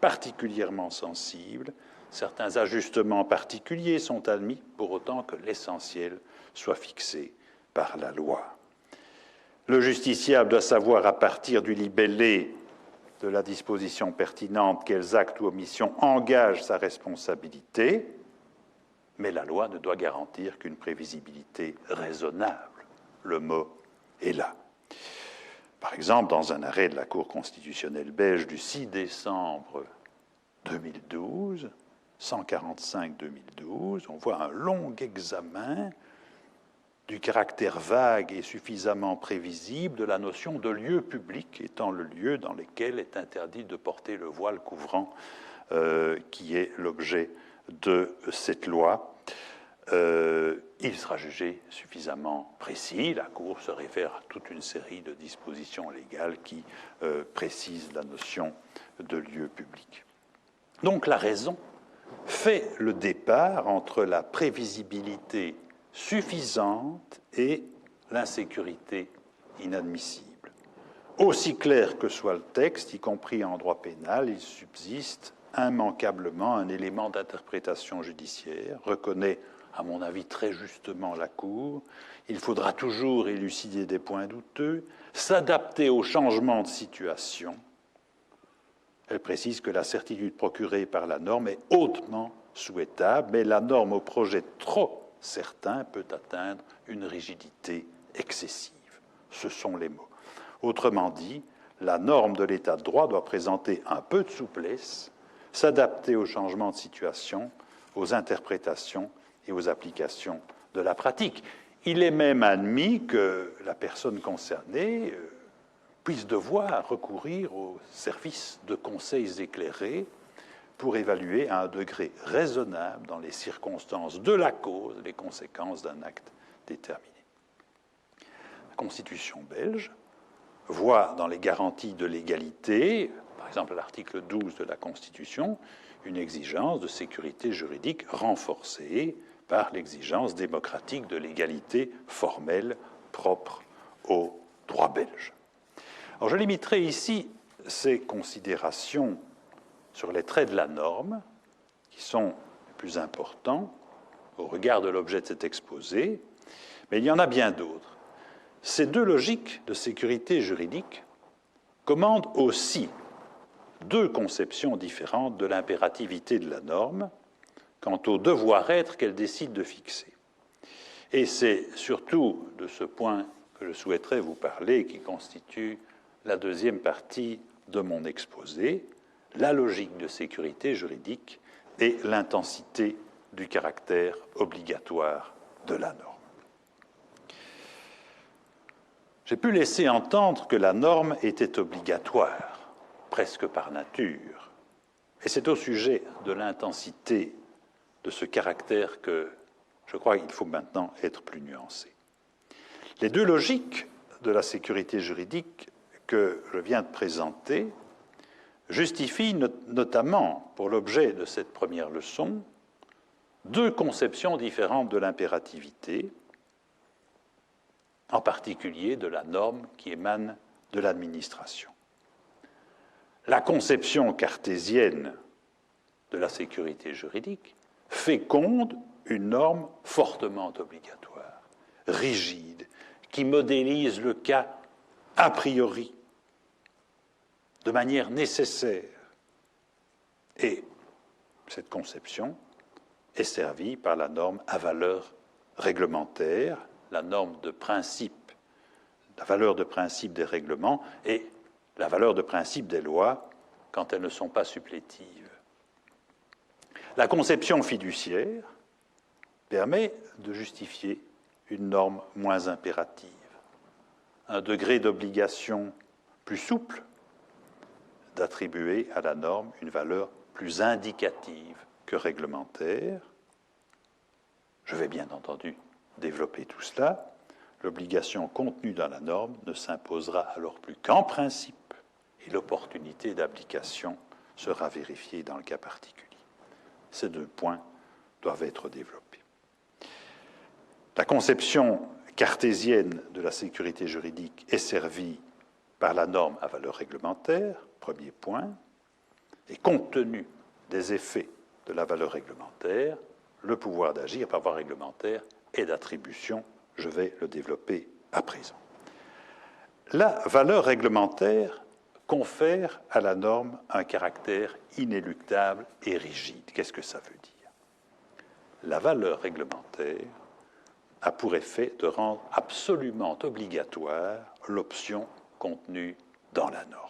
particulièrement sensible, certains ajustements particuliers sont admis pour autant que l'essentiel soit fixé par la loi. Le justiciable doit savoir à partir du libellé de la disposition pertinente quels actes ou omissions engagent sa responsabilité, mais la loi ne doit garantir qu'une prévisibilité raisonnable. Le mot est là. Par exemple, dans un arrêt de la Cour constitutionnelle belge du 6 décembre 2012, 145-2012, on voit un long examen du caractère vague et suffisamment prévisible de la notion de lieu public, étant le lieu dans lequel est interdit de porter le voile couvrant qui est l'objet de cette loi. Il sera jugé suffisamment précis. La Cour se réfère à toute une série de dispositions légales qui précisent la notion de lieu public. Donc la raison fait le départ entre la prévisibilité suffisante et l'insécurité inadmissible. Aussi clair que soit le texte, y compris en droit pénal, il subsiste immanquablement un élément d'interprétation judiciaire, reconnaît, à mon avis, très justement la Cour. Il faudra toujours élucider des points douteux, s'adapter aux changements de situation. Elle précise que la certitude procurée par la norme est hautement souhaitable, mais la norme au projet trop certain peut atteindre une rigidité excessive. Ce sont les mots. Autrement dit, la norme de l'état de droit doit présenter un peu de souplesse, s'adapter aux changements de situation, aux interprétations et aux applications de la pratique. Il est même admis que la personne concernée puisse devoir recourir aux services de conseils éclairés pour évaluer à un degré raisonnable, dans les circonstances de la cause, les conséquences d'un acte déterminé. La Constitution belge voit dans les garanties de l'égalité, par exemple l'article 12 de la Constitution, une exigence de sécurité juridique renforcée par l'exigence démocratique de l'égalité formelle propre au droit belge. Alors je limiterai ici ces considérations sur les traits de la norme, qui sont les plus importants au regard de l'objet de cet exposé, mais il y en a bien d'autres. Ces deux logiques de sécurité juridique commandent aussi deux conceptions différentes de l'impérativité de la norme quant au devoir-être qu'elle décide de fixer. Et c'est surtout de ce point que je souhaiterais vous parler, qui constitue la deuxième partie de mon exposé, la logique de sécurité juridique et l'intensité du caractère obligatoire de la norme. J'ai pu laisser entendre que la norme était obligatoire, presque par nature, et c'est au sujet de l'intensité de ce caractère que je crois qu'il faut maintenant être plus nuancé. Les deux logiques de la sécurité juridique que je viens de présenter justifie notamment, pour l'objet de cette première leçon, deux conceptions différentes de l'impérativité, en particulier de la norme qui émane de l'administration. La conception cartésienne de la sécurité juridique féconde une norme fortement obligatoire, rigide, qui modélise le cas a priori, de manière nécessaire. Et cette conception est servie par la norme à valeur réglementaire, la norme de principe, la valeur de principe des règlements et la valeur de principe des lois quand elles ne sont pas supplétives. La conception fiduciaire permet de justifier une norme moins impérative, un degré d'obligation plus souple, d'attribuer à la norme une valeur plus indicative que réglementaire. Je vais bien entendu développer tout cela. L'obligation contenue dans la norme ne s'imposera alors plus qu'en principe et l'opportunité d'application sera vérifiée dans le cas particulier. Ces deux points doivent être développés. La conception cartésienne de la sécurité juridique est servie par la norme à valeur réglementaire, premier point, et compte tenu des effets de la valeur réglementaire, le pouvoir d'agir par voie réglementaire est d'attribution. Je vais le développer à présent. La valeur réglementaire confère à la norme un caractère inéluctable et rigide. Qu'est-ce que ça veut dire? La valeur réglementaire a pour effet de rendre absolument obligatoire l'option contenue dans la norme.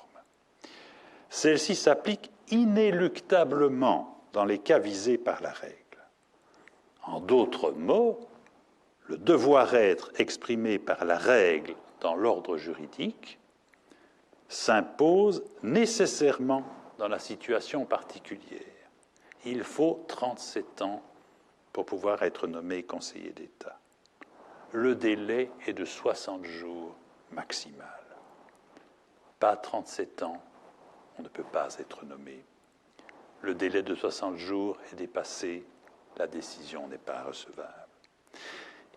Celle-ci s'applique inéluctablement dans les cas visés par la règle. En d'autres mots, le devoir-être exprimé par la règle dans l'ordre juridique s'impose nécessairement dans la situation particulière. Il faut 37 ans pour pouvoir être nommé conseiller d'État. Le délai est de 60 jours maximal. Pas 37 ans, on ne peut pas être nommé. Le délai de 60 jours est dépassé, la décision n'est pas recevable.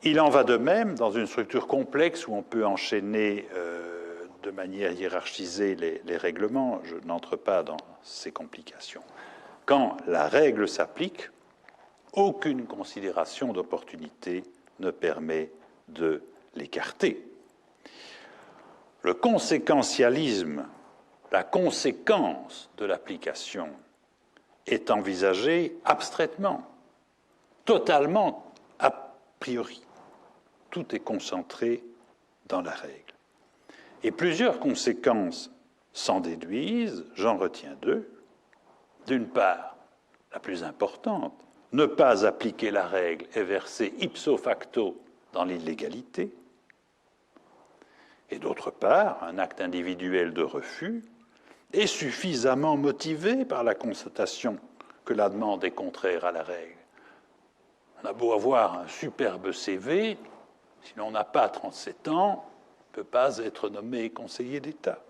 Il en va de même dans une structure complexe où on peut enchaîner de manière hiérarchisée les règlements. Je n'entre pas dans ces complications. Quand la règle s'applique, aucune considération d'opportunité ne permet de l'écarter. Le conséquentialisme, la conséquence de l'application, est envisagée abstraitement, totalement a priori. Tout est concentré dans la règle. Et plusieurs conséquences s'en déduisent, j'en retiens deux. D'une part, la plus importante, ne pas appliquer la règle est versé ipso facto dans l'illégalité. Et d'autre part, un acte individuel de refus est suffisamment motivé par la constatation que la demande est contraire à la règle. On a beau avoir un superbe CV, si l'on n'a pas 37 ans, on ne peut pas être nommé conseiller d'État.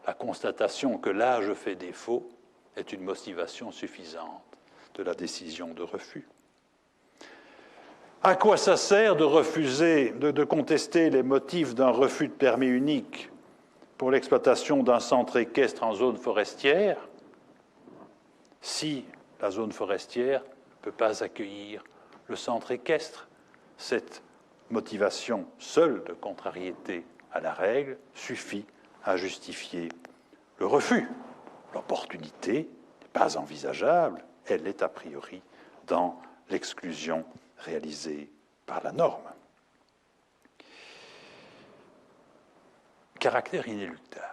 La constatation que l'âge fait défaut est une motivation suffisante de la décision de refus. À quoi ça sert de refuser, de contester les motifs d'un refus de permis unique pour l'exploitation d'un centre équestre en zone forestière si la zone forestière ne peut pas accueillir le centre équestre? Cette motivation seule de contrariété à la règle suffit à justifier le refus. L'opportunité n'est pas envisageable, elle est a priori dans l'exclusion réalisée par la norme. Caractère inéluctable.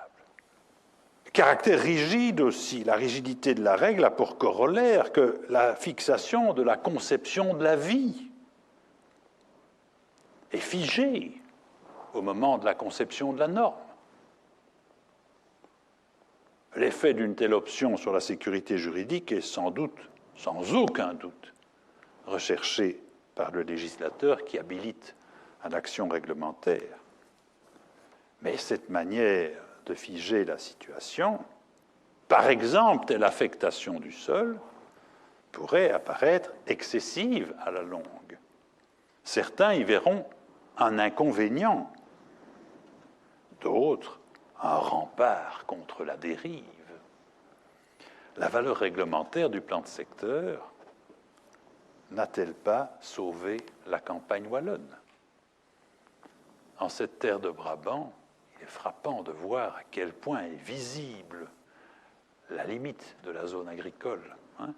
Caractère rigide aussi. La rigidité de la règle a pour corollaire que la fixation de la conception de la vie est figée au moment de la conception de la norme. L'effet d'une telle option sur la sécurité juridique est sans doute, sans aucun doute, recherché par le législateur qui habilite à l'action réglementaire. Mais cette manière de figer la situation, par exemple, telle affectation du sol, pourrait apparaître excessive à la longue. Certains y verront un inconvénient, d'autres un rempart contre la dérive. La valeur réglementaire du plan de secteur n'a-t-elle pas sauvé la campagne wallonne? En cette terre de Brabant, il est frappant de voir à quel point est visible la limite de la zone agricole,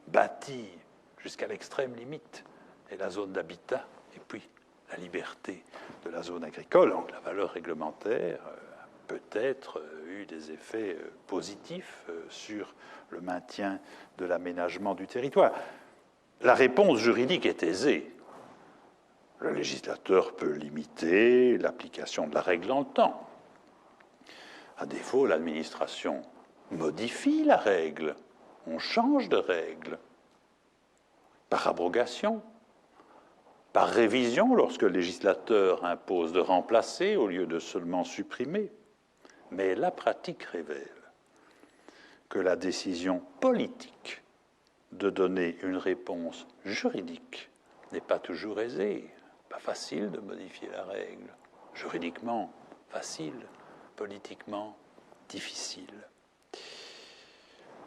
bâtie jusqu'à l'extrême limite, et la zone d'habitat, et puis la liberté de la zone agricole. Donc la valeur réglementaire a peut-être eu des effets positifs sur le maintien de l'aménagement du territoire. La réponse juridique est aisée. Le législateur peut limiter l'application de la règle dans le temps. À défaut, l'administration modifie la règle. On change de règle. Par abrogation, par révision, lorsque le législateur impose de remplacer au lieu de seulement supprimer. Mais la pratique révèle que la décision politique de donner une réponse juridique n'est pas toujours aisée. Pas facile de modifier la règle. Juridiquement, facile. Politiquement, difficile.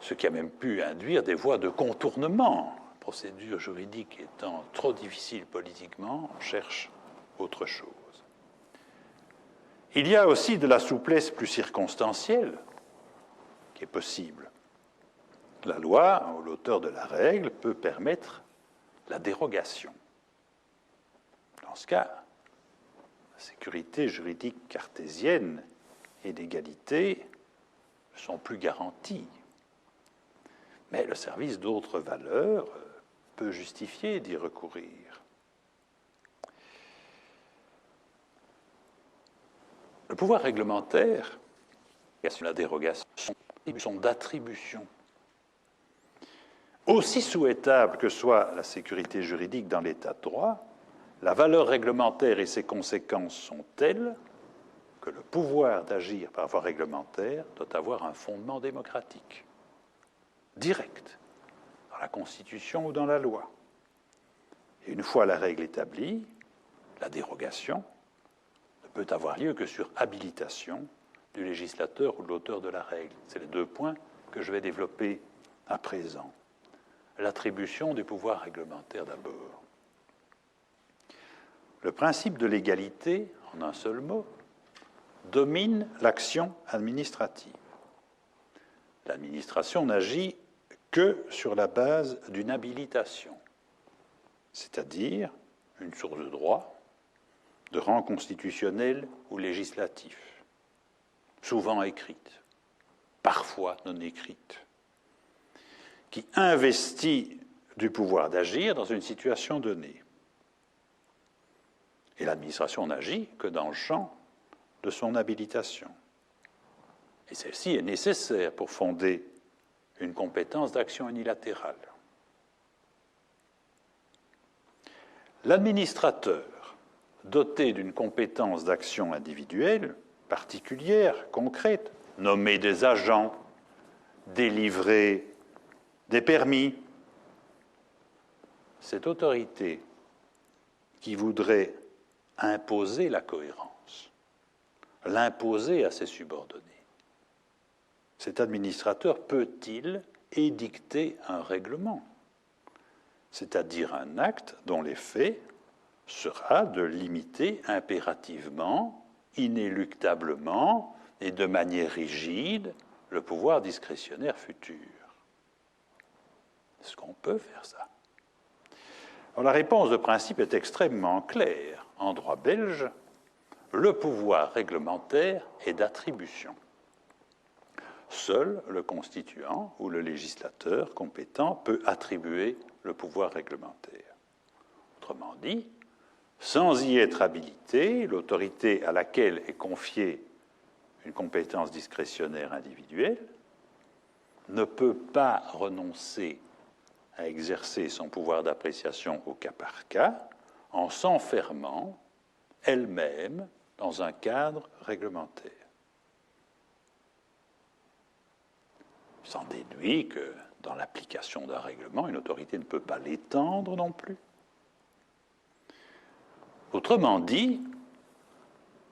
Ce qui a même pu induire des voies de contournement. La procédure juridique étant trop difficile politiquement, on cherche autre chose. Il y a aussi de la souplesse plus circonstancielle qui est possible. La loi, ou l'auteur de la règle, peut permettre la dérogation. Dans ce cas, la sécurité juridique cartésienne et l'égalité sont plus garanties. Mais le service d'autres valeurs peut justifier d'y recourir. Le pouvoir réglementaire, la dérogation, sont d'attribution. Aussi souhaitable que soit la sécurité juridique dans l'état de droit, la valeur réglementaire et ses conséquences sont telles que le pouvoir d'agir par voie réglementaire doit avoir un fondement démocratique, direct, dans la Constitution ou dans la loi. Et une fois la règle établie, la dérogation ne peut avoir lieu que sur habilitation du législateur ou de l'auteur de la règle. C'est les deux points que je vais développer à présent. L'attribution du pouvoir réglementaire d'abord. Le principe de l'égalité, en un seul mot, domine l'action administrative. L'administration n'agit que sur la base d'une habilitation, c'est-à-dire une source de droit, de rang constitutionnel ou législatif, souvent écrite, parfois non écrite, qui investit du pouvoir d'agir dans une situation donnée. Et l'administration n'agit que dans le champ de son habilitation. Et celle-ci est nécessaire pour fonder une compétence d'action unilatérale. L'administrateur, doté d'une compétence d'action individuelle, particulière, concrète, nommer des agents, délivrer des permis, cette autorité qui voudrait imposer la cohérence, l'imposer à ses subordonnés, cet administrateur peut-il édicter un règlement, c'est-à-dire un acte dont l'effet sera de limiter impérativement, inéluctablement et de manière rigide le pouvoir discrétionnaire futur? Est-ce qu'on peut faire ça? Alors, la réponse de principe est extrêmement claire. En droit belge, le pouvoir réglementaire est d'attribution. Seul le constituant ou le législateur compétent peut attribuer le pouvoir réglementaire. Autrement dit, sans y être habilité, l'autorité à laquelle est confiée une compétence discrétionnaire individuelle ne peut pas renoncer à exercer son pouvoir d'appréciation au cas par cas en s'enfermant elle-même dans un cadre réglementaire. Il s'en déduit que dans l'application d'un règlement, une autorité ne peut pas l'étendre non plus. Autrement dit,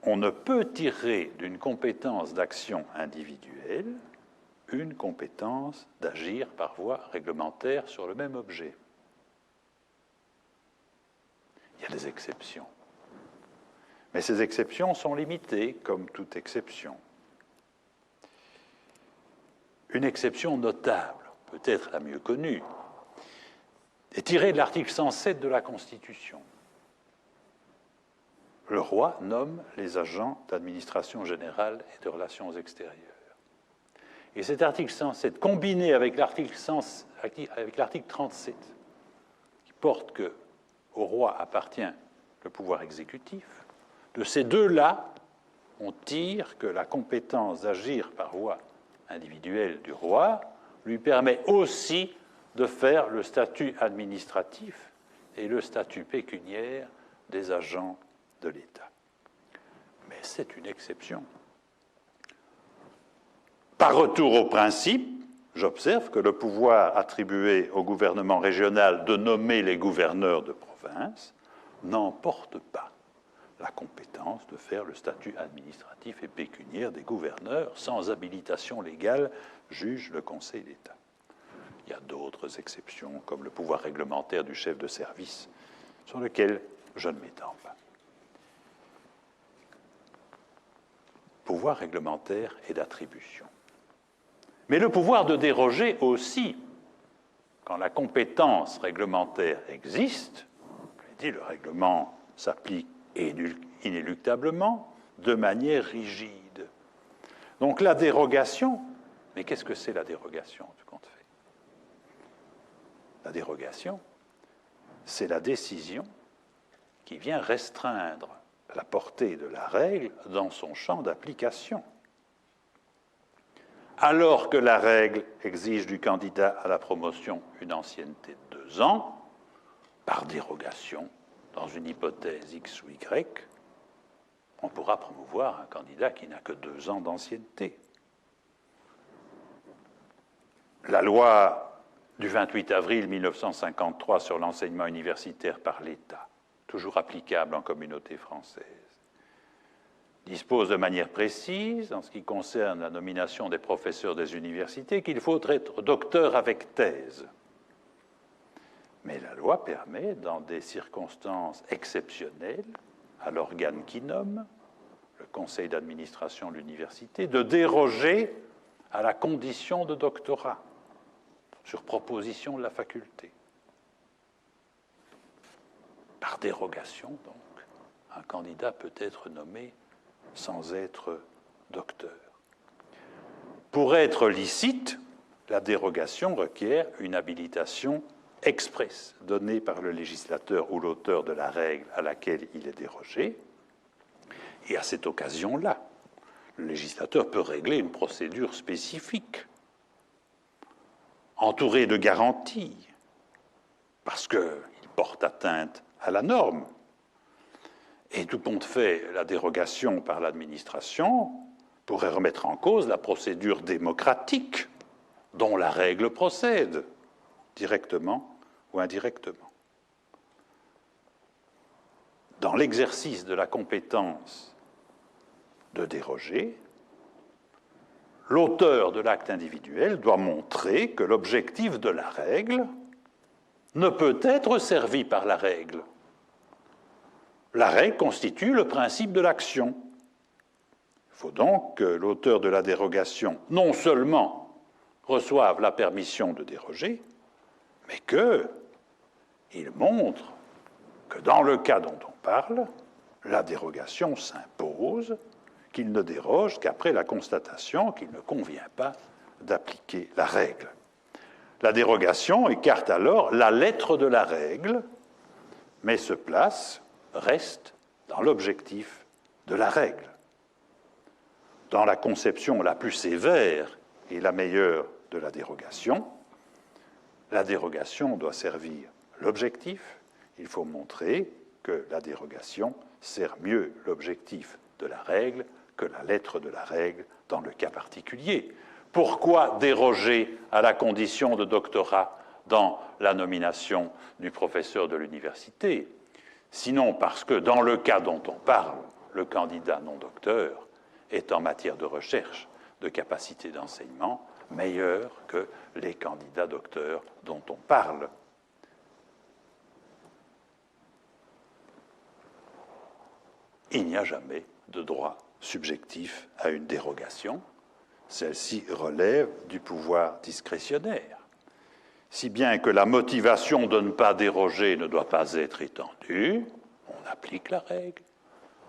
on ne peut tirer d'une compétence d'action individuelle une compétence d'agir par voie réglementaire sur le même objet. Il y a des exceptions. Mais ces exceptions sont limitées, comme toute exception. Une exception notable, peut-être la mieux connue, est tirée de l'article 107 de la Constitution. Le roi nomme les agents d'administration générale et de relations extérieures. Et cet article 107, combiné avec l'article 37, qui porte qu'au roi appartient le pouvoir exécutif, de ces deux-là, on tire que la compétence d'agir par voie individuelle du roi lui permet aussi de faire le statut administratif et le statut pécuniaire des agents de l'État. Mais c'est une exception. Par retour au principe, j'observe que le pouvoir attribué au gouvernement régional de nommer les gouverneurs de province n'emporte pas la compétence de faire le statut administratif et pécuniaire des gouverneurs sans habilitation légale, juge le Conseil d'État. Il y a d'autres exceptions, comme le pouvoir réglementaire du chef de service, sur lequel je ne m'étends pas. pouvoir réglementaire et d'attribution. Mais le pouvoir de déroger aussi, quand la compétence réglementaire existe, je l'ai dit, le règlement s'applique inéluctablement, de manière rigide. Donc la dérogation, mais qu'est-ce que c'est la dérogation, tout compte fait? La dérogation, c'est la décision qui vient restreindre la portée de la règle dans son champ d'application. Alors que la règle exige du candidat à la promotion une ancienneté de 2 ans, par dérogation, dans une hypothèse X ou Y, on pourra promouvoir un candidat qui n'a que 2 ans d'ancienneté. La loi du 28 avril 1953 sur l'enseignement universitaire par l'État, toujours applicable en communauté française, dispose de manière précise, en ce qui concerne la nomination des professeurs des universités, qu'il faut être docteur avec thèse. Mais la loi permet, dans des circonstances exceptionnelles, à l'organe qui nomme, le conseil d'administration de l'université, de déroger à la condition de doctorat, sur proposition de la faculté. Par dérogation, donc, un candidat peut être nommé sans être docteur. Pour être licite, la dérogation requiert une habilitation expresse donnée par le législateur ou l'auteur de la règle à laquelle il est dérogé. Et à cette occasion-là, le législateur peut régler une procédure spécifique, entourée de garanties, parce qu'il porte atteinte à la norme. Et tout compte fait, la dérogation par l'administration pourrait remettre en cause la procédure démocratique dont la règle procède, directement ou indirectement. Dans l'exercice de la compétence de déroger, l'auteur de l'acte individuel doit montrer que l'objectif de la règle ne peut être servi par la règle. La règle constitue le principe de l'action. Il faut donc que l'auteur de la dérogation non seulement reçoive la permission de déroger, mais qu'il montre que dans le cas dont on parle, la dérogation s'impose, qu'il ne déroge qu'après la constatation qu'il ne convient pas d'appliquer la règle. La dérogation écarte alors la lettre de la règle, mais reste dans l'objectif de la règle. Dans la conception la plus sévère et la meilleure de la dérogation doit servir l'objectif. Il faut montrer que la dérogation sert mieux l'objectif de la règle que la lettre de la règle dans le cas particulier. Pourquoi déroger à la condition de doctorat dans la nomination du professeur de l'université? Sinon parce que dans le cas dont on parle, le candidat non docteur est en matière de recherche, de capacité d'enseignement, meilleur que les candidats docteurs dont on parle. Il n'y a jamais de droit subjectif à une dérogation. Celle-ci relève du pouvoir discrétionnaire, si bien que la motivation de ne pas déroger ne doit pas être étendue, on applique la règle,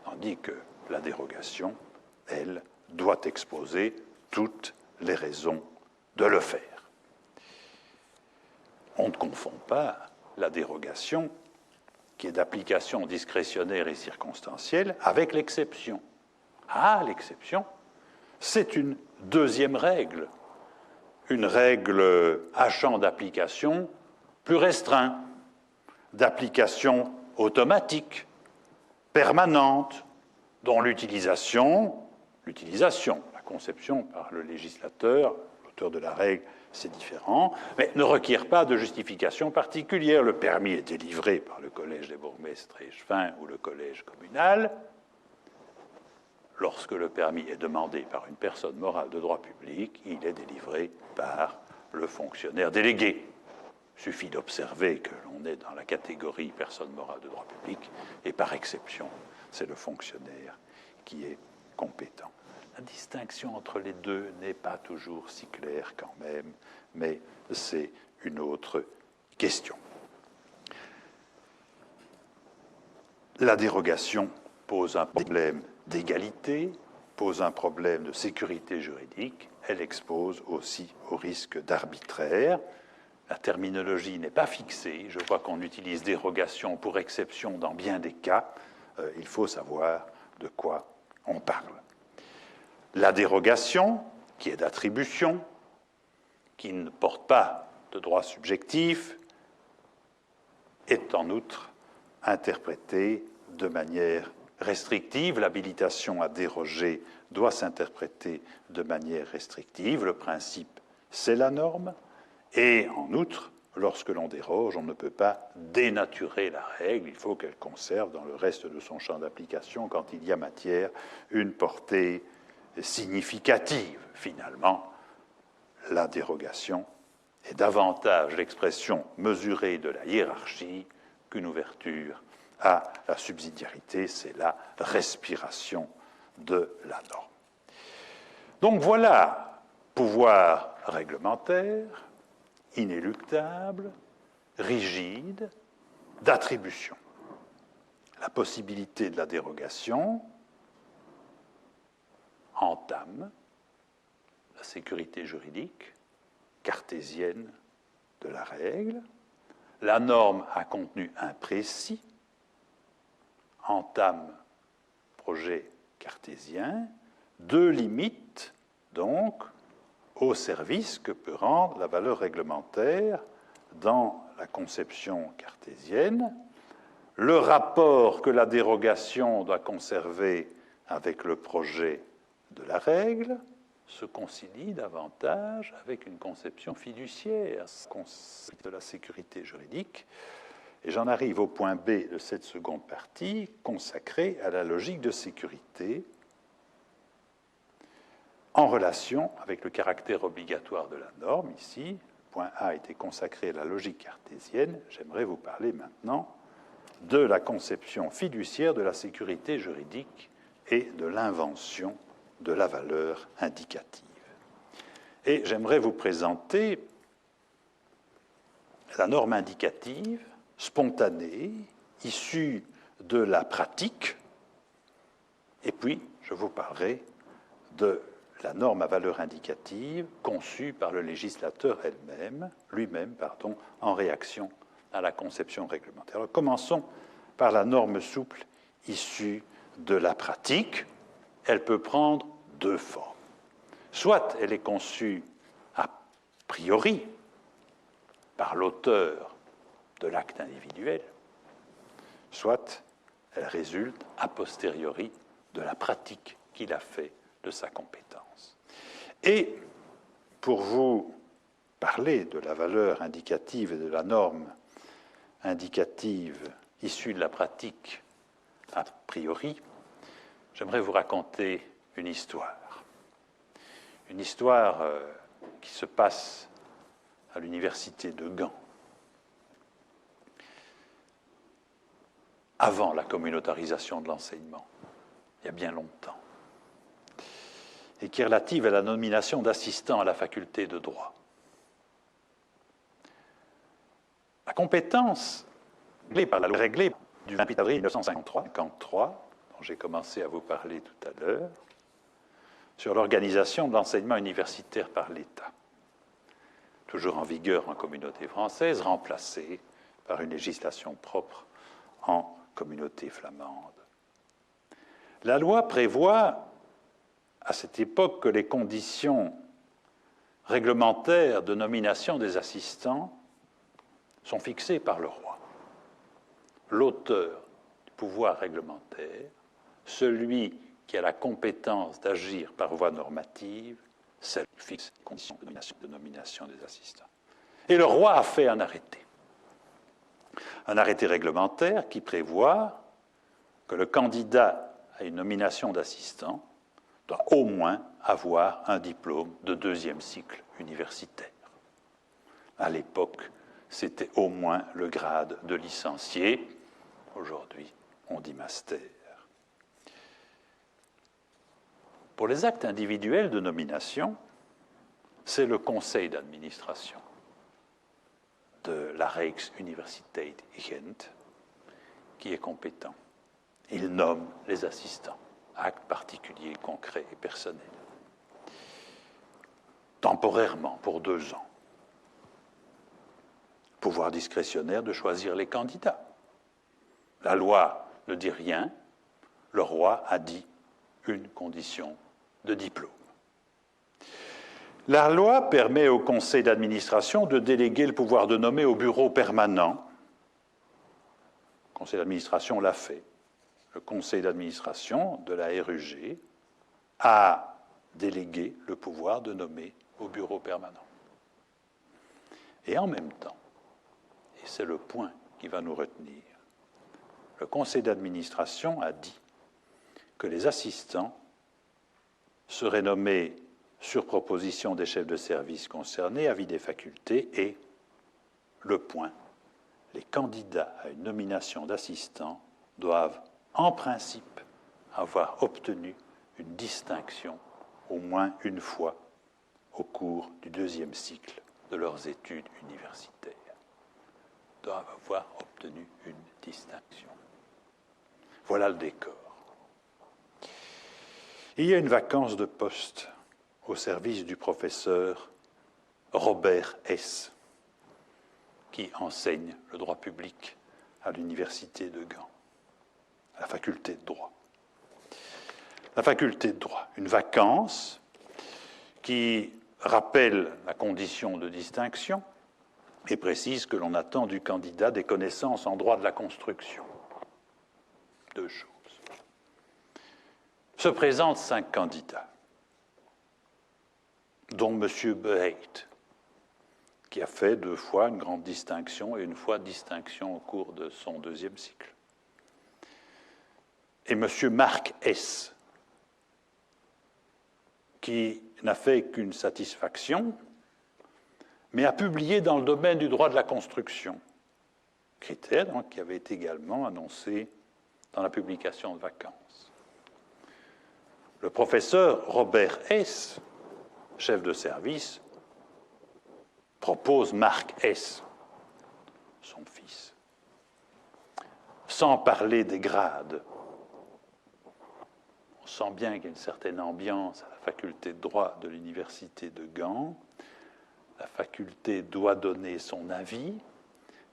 tandis que la dérogation, elle, doit exposer toutes les raisons de le faire. On ne confond pas la dérogation, qui est d'application discrétionnaire et circonstancielle, avec l'exception. Ah, l'exception, c'est une deuxième règle, une règle à champ d'application plus restreint, d'application automatique, permanente, dont l'utilisation, la conception par le législateur, l'auteur de la règle, c'est différent, mais ne requiert pas de justification particulière. Le permis est délivré par le collège des bourgmestres et échevins ou le collège communal. Lorsque le permis est demandé par une personne morale de droit public, il est délivré par le fonctionnaire délégué. Il suffit d'observer que l'on est dans la catégorie personne morale de droit public, et par exception, c'est le fonctionnaire qui est compétent. La distinction entre les deux n'est pas toujours si claire quand même, mais c'est une autre question. La dérogation pose un problème d'égalité, pose un problème de sécurité juridique, elle expose aussi au risque d'arbitraire. La terminologie n'est pas fixée, je vois qu'on utilise dérogation pour exception dans bien des cas, il faut savoir de quoi on parle. La dérogation, qui est d'attribution, qui ne porte pas de droit subjectif, est en outre interprétée de manière restrictive. L'habilitation à déroger doit s'interpréter de manière restrictive. Le principe, c'est la norme. Et en outre, lorsque l'on déroge, on ne peut pas dénaturer la règle. Il faut qu'elle conserve dans le reste de son champ d'application, quand il y a matière, une portée significative. Finalement, la dérogation est davantage l'expression mesurée de la hiérarchie qu'une ouverture à la subsidiarité, c'est la respiration de la norme. Donc voilà, pouvoir réglementaire, inéluctable, rigide, d'attribution. La possibilité de la dérogation entame la sécurité juridique cartésienne de la règle. La norme à contenu imprécis entame projet cartésien, deux limites donc au service que peut rendre la valeur réglementaire dans la conception cartésienne, le rapport que la dérogation doit conserver avec le projet de la règle se concilie davantage avec une conception fiduciaire de la sécurité juridique. Et j'en arrive au point B de cette seconde partie, consacrée à la logique de sécurité, en relation avec le caractère obligatoire de la norme. Ici, le point A était consacré à la logique cartésienne. J'aimerais vous parler maintenant de la conception fiduciaire de la sécurité juridique et de l'invention de la valeur indicative. Et j'aimerais vous présenter la norme indicative spontanée, issue de la pratique, et puis je vous parlerai de la norme à valeur indicative conçue par le législateur lui-même, en réaction à la conception réglementaire. Alors, commençons par la norme souple issue de la pratique. Elle peut prendre deux formes. Soit elle est conçue a priori par l'auteur de l'acte individuel, soit elle résulte a posteriori de la pratique qu'il a fait de sa compétence. Et pour vous parler de la valeur indicative et de la norme indicative issue de la pratique a priori, j'aimerais vous raconter une histoire. Une histoire qui se passe à l'université de Gand, avant la communautarisation de l'enseignement, il y a bien longtemps, et qui est relative à la nomination d'assistants à la faculté de droit. La compétence réglée par la loi réglée du 28 avril 1953, dont j'ai commencé à vous parler tout à l'heure, sur l'organisation de l'enseignement universitaire par l'État, toujours en vigueur en communauté française, remplacée par une législation propre en communauté flamande. La loi prévoit à cette époque que les conditions réglementaires de nomination des assistants sont fixées par le roi. L'auteur du pouvoir réglementaire, celui qui a la compétence d'agir par voie normative, c'est qui fixe les conditions de nomination des assistants. Et le roi a fait un arrêté réglementaire qui prévoit que le candidat à une nomination d'assistant doit au moins avoir un diplôme de deuxième cycle universitaire. À l'époque, c'était au moins le grade de licencié. Aujourd'hui, on dit master. Pour les actes individuels de nomination, c'est le conseil d'administration de la Rijksuniversiteit Gent qui est compétent. Il nomme les assistants, actes particuliers, concrets et personnels, temporairement, pour 2 ans. Pouvoir discrétionnaire de choisir les candidats. La loi ne dit rien, le roi a dit une condition de diplôme. La loi permet au conseil d'administration de déléguer le pouvoir de nommer au bureau permanent. Le conseil d'administration l'a fait. Le conseil d'administration de la RUG a délégué le pouvoir de nommer au bureau permanent. Et en même temps, et c'est le point qui va nous retenir, le conseil d'administration a dit que les assistants seraient nommés sur proposition des chefs de service concernés, avis des facultés, et le point, les candidats à une nomination d'assistant doivent, en principe, avoir obtenu une distinction au moins une fois au cours du 2e cycle de leurs études universitaires. Doivent avoir obtenu une distinction. Voilà le décor. Il y a une vacance de poste au service du professeur Robert S., qui enseigne le droit public à l'université de Gand, à la faculté de droit. La faculté de droit, une vacance qui rappelle la condition de distinction et précise que l'on attend du candidat des connaissances en droit de la construction. 2 choses. Se présentent 5 candidats, dont M. Beheit, qui a fait 2 fois une grande distinction et 1 fois distinction au cours de son 2e cycle. Et M. Marc S., qui n'a fait qu'une satisfaction, mais a publié dans le domaine du droit de la construction, critère donc, qui avait été également annoncé dans la publication de vacances. Le professeur Robert S., chef de service, propose Marc S., son fils. Sans parler des grades, on sent bien qu'il y a une certaine ambiance à la faculté de droit de l'université de Gand. La faculté doit donner son avis.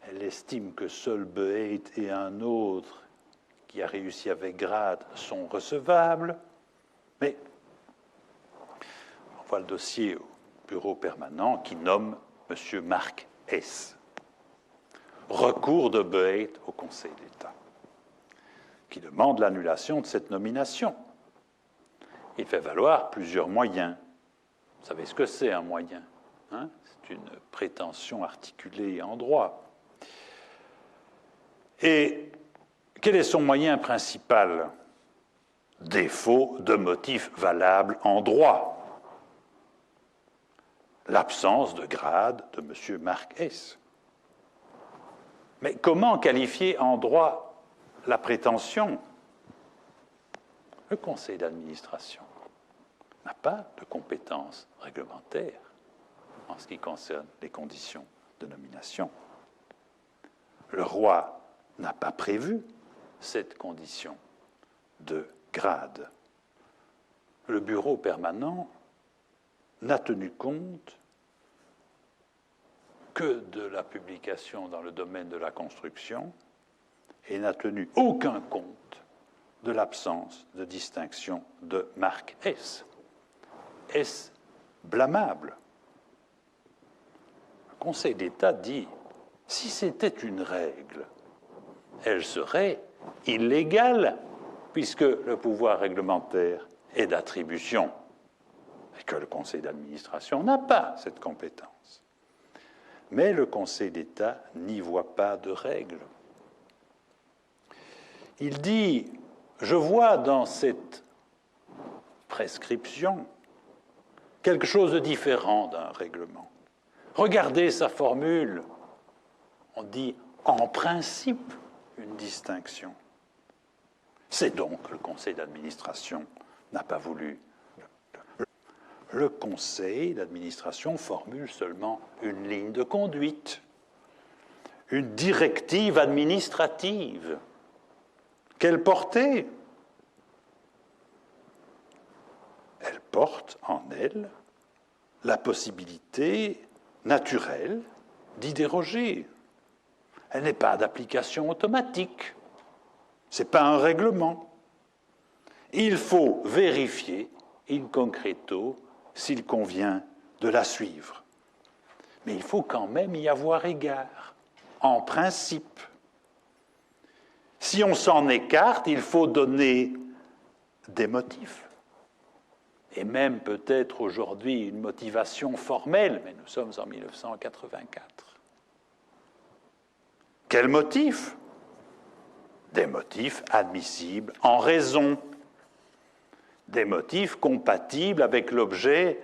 Elle estime que seul Beheit et un autre qui a réussi avec grade sont recevables. Mais on voit le dossier au bureau permanent qui nomme M. Marc S. Recours de Beheit au Conseil d'État, qui demande l'annulation de cette nomination. Il fait valoir plusieurs moyens. Vous savez ce que c'est un moyen, hein? C'est une prétention articulée en droit. Et quel est son moyen principal? Défaut de motif valable en droit. L'absence de grade de M. Marc S. Mais comment qualifier en droit la prétention? Le conseil d'administration n'a pas de compétences réglementaires en ce qui concerne les conditions de nomination. Le roi n'a pas prévu cette condition de grade. Le bureau permanent n'a tenu compte que de la publication dans le domaine de la construction et n'a tenu aucun compte de l'absence de distinction de Marc S. Est-ce blâmable? Le Conseil d'État dit, si c'était une règle, elle serait illégale, puisque le pouvoir réglementaire est d'attribution, et que le Conseil d'administration n'a pas cette compétence. Mais le Conseil d'État n'y voit pas de règle. Il dit, je vois dans cette prescription quelque chose de différent d'un règlement. Regardez sa formule. On dit en principe une distinction. C'est donc que le conseil d'administration n'a pas voulu le le conseil d'administration formule seulement une ligne de conduite, une directive administrative. Quelle portée? Elle porte en elle la possibilité naturelle d'y déroger. Elle n'est pas d'application automatique. Ce n'est pas un règlement. Il faut vérifier in concreto s'il convient de la suivre. Mais il faut quand même y avoir égard, en principe. Si on s'en écarte, il faut donner des motifs. Et même peut-être aujourd'hui une motivation formelle, mais nous sommes en 1984. Quels motifs? Des motifs admissibles en raison, des motifs compatibles avec l'objet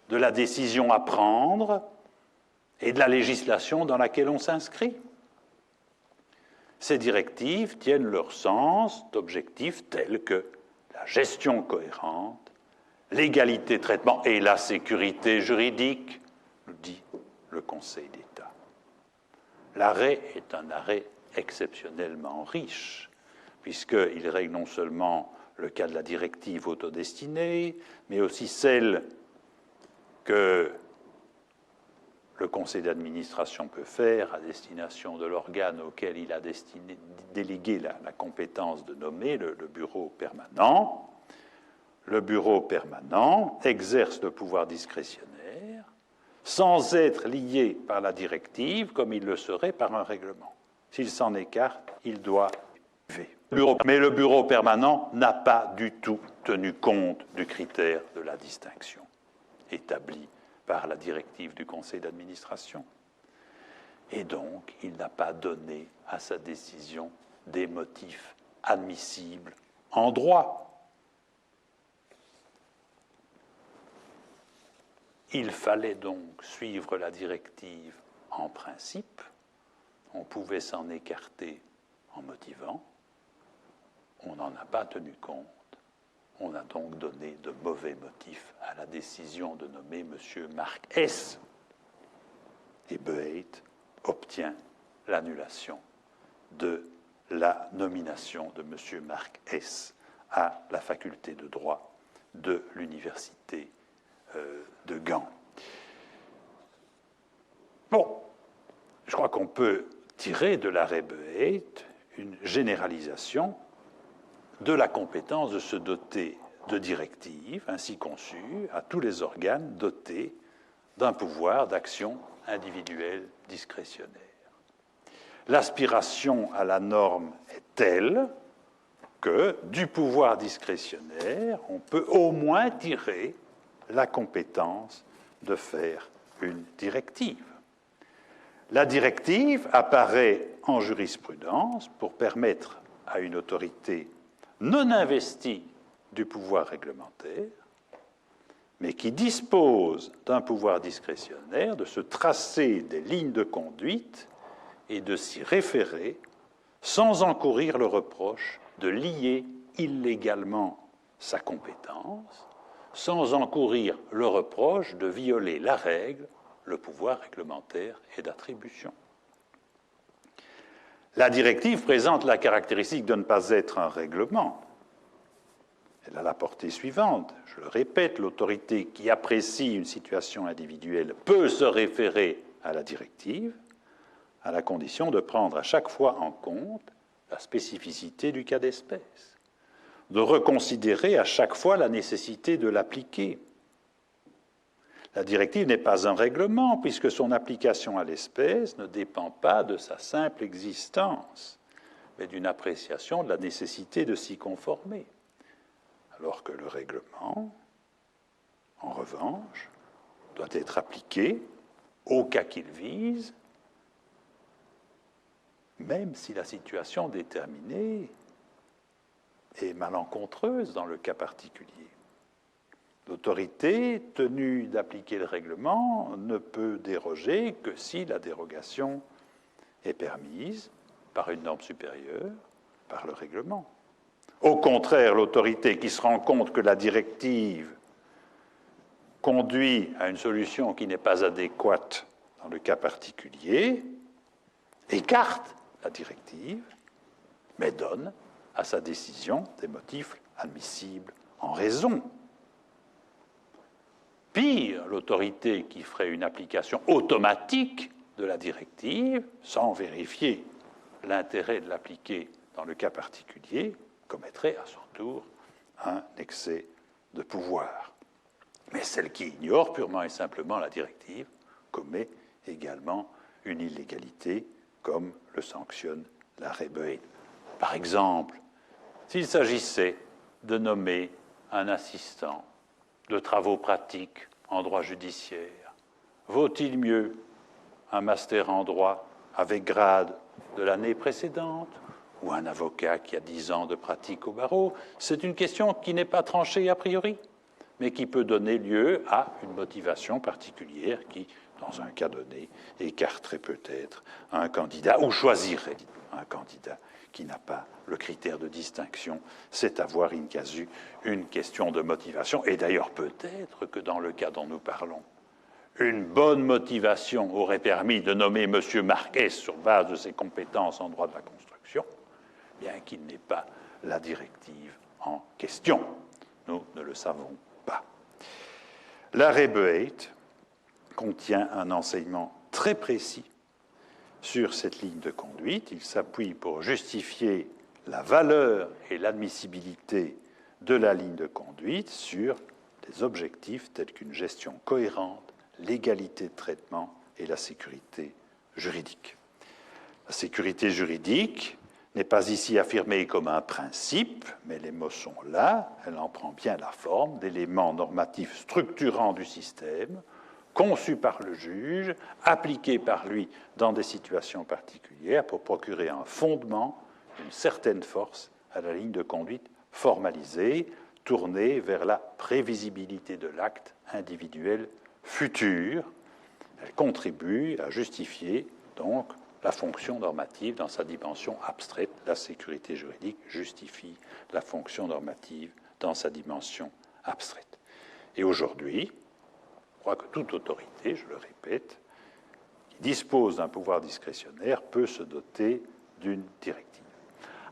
de la décision à prendre et de la législation dans laquelle on s'inscrit. Ces directives tiennent leur sens d'objectifs tels que la gestion cohérente, l'égalité de traitement et la sécurité juridique, nous dit le Conseil d'État. L'arrêt est un arrêt exceptionnellement riche, puisqu'il règle non seulement le cas de la directive autodestinée, mais aussi celle que le conseil d'administration peut faire à destination de l'organe auquel il a délégué la compétence de nommer le bureau permanent. Le bureau permanent exerce le pouvoir discrétionnaire sans être lié par la directive comme il le serait par un règlement. S'il s'en écarte, il doit lever. Mais le bureau permanent n'a pas du tout tenu compte du critère de la distinction établi par la directive du conseil d'administration. Et donc, il n'a pas donné à sa décision des motifs admissibles en droit. Il fallait donc suivre la directive en principe. On pouvait s'en écarter en motivant. On n'en a pas tenu compte. On a donc donné de mauvais motifs à la décision de nommer M. Marc S. Et Boeit obtient l'annulation de la nomination de M. Marc S. à la faculté de droit de l'université de Gand. Bon, je crois qu'on peut tirer de l'arrêt Boeit une généralisation de la compétence de se doter de directives ainsi conçues à tous les organes dotés d'un pouvoir d'action individuelle discrétionnaire. L'aspiration à la norme est telle que du pouvoir discrétionnaire, on peut au moins tirer la compétence de faire une directive. La directive apparaît en jurisprudence pour permettre à une autorité non investie du pouvoir réglementaire, mais qui dispose d'un pouvoir discrétionnaire de se tracer des lignes de conduite et de s'y référer sans encourir le reproche de lier illégalement sa compétence, sans encourir le reproche de violer la règle, le pouvoir réglementaire et d'attribution. La directive présente la caractéristique de ne pas être un règlement. Elle a la portée suivante. Je le répète, l'autorité qui apprécie une situation individuelle peut se référer à la directive, à la condition de prendre à chaque fois en compte la spécificité du cas d'espèce, de reconsidérer à chaque fois la nécessité de l'appliquer. La directive n'est pas un règlement, puisque son application à l'espèce ne dépend pas de sa simple existence, mais d'une appréciation de la nécessité de s'y conformer. Alors que le règlement, en revanche, doit être appliqué au cas qu'il vise, même si la situation déterminée est malencontreuse dans le cas particulier. L'autorité tenue d'appliquer le règlement ne peut déroger que si la dérogation est permise par une norme supérieure, par le règlement. Au contraire, l'autorité qui se rend compte que la directive conduit à une solution qui n'est pas adéquate dans le cas particulier, écarte la directive, mais donne à sa décision des motifs admissibles en raison. Pire, l'autorité qui ferait une application automatique de la directive, sans vérifier l'intérêt de l'appliquer dans le cas particulier, commettrait à son tour un excès de pouvoir. Mais celle qui ignore purement et simplement la directive commet également une illégalité, comme le sanctionne l'arrêt Boyd. Par exemple, s'il s'agissait de nommer un assistant de travaux pratiques en droit judiciaire, vaut-il mieux un master en droit avec grade de l'année précédente ou un avocat qui a 10 ans de pratique au barreau? C'est une question qui n'est pas tranchée a priori, mais qui peut donner lieu à une motivation particulière qui, dans un cas donné, écarterait peut-être un candidat ou choisirait un candidat qui n'a pas le critère de distinction. C'est avoir in casu une question de motivation. Et d'ailleurs, peut-être que dans le cas dont nous parlons, une bonne motivation aurait permis de nommer M. Marquez sur base de ses compétences en droit de la construction, bien qu'il n'ait pas la directive en question. Nous ne le savons pas. L'arrêt Boyd contient un enseignement très précis sur cette ligne de conduite. Il s'appuie pour justifier la valeur et l'admissibilité de la ligne de conduite sur des objectifs tels qu'une gestion cohérente, l'égalité de traitement et la sécurité juridique. La sécurité juridique n'est pas ici affirmée comme un principe, mais les mots sont là, elle en prend bien la forme d'éléments normatifs structurants du système, conçus par le juge, appliqués par lui dans des situations particulières pour procurer un fondement, une certaine force à la ligne de conduite formalisée, tournée vers la prévisibilité de l'acte individuel futur. Elle contribue à justifier donc la fonction normative dans sa dimension abstraite. La sécurité juridique justifie la fonction normative dans sa dimension abstraite. Et aujourd'hui, je crois que toute autorité, je le répète, qui dispose d'un pouvoir discrétionnaire peut se doter d'une directive.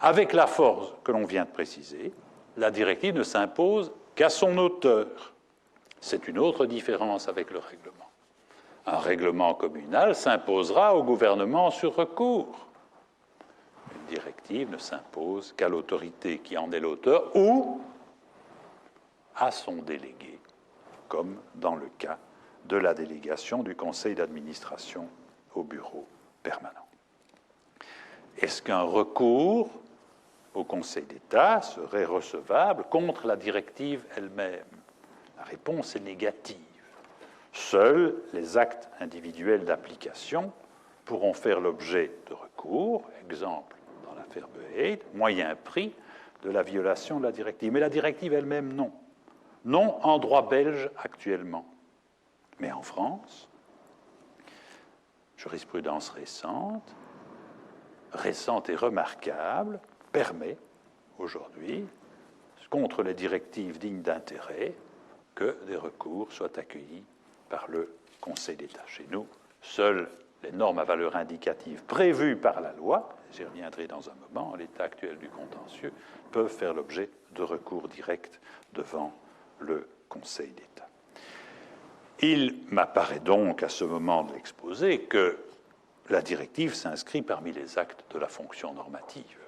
Avec la force que l'on vient de préciser, la directive ne s'impose qu'à son auteur. C'est une autre différence avec le règlement. Un règlement communal s'imposera au gouvernement sur recours. Une directive ne s'impose qu'à l'autorité qui en est l'auteur ou à son délégué, comme dans le cas de la délégation du conseil d'administration au bureau permanent. Est-ce qu'un recours au Conseil d'État serait recevable contre la directive elle-même? La réponse est négative. Seuls les actes individuels d'application pourront faire l'objet de recours, exemple dans l'affaire Boyd, moyen prix de la violation de la directive. Mais la directive elle-même, non. Non en droit belge actuellement. Mais en France, jurisprudence récente et remarquable, permet aujourd'hui, contre les directives dignes d'intérêt, que des recours soient accueillis par le Conseil d'État. Chez nous, seules les normes à valeur indicative prévues par la loi, j'y reviendrai dans un moment, en l'état actuel du contentieux, peuvent faire l'objet de recours directs devant le Conseil d'État. Il m'apparaît donc à ce moment de l'exposé que la directive s'inscrit parmi les actes de la fonction normative.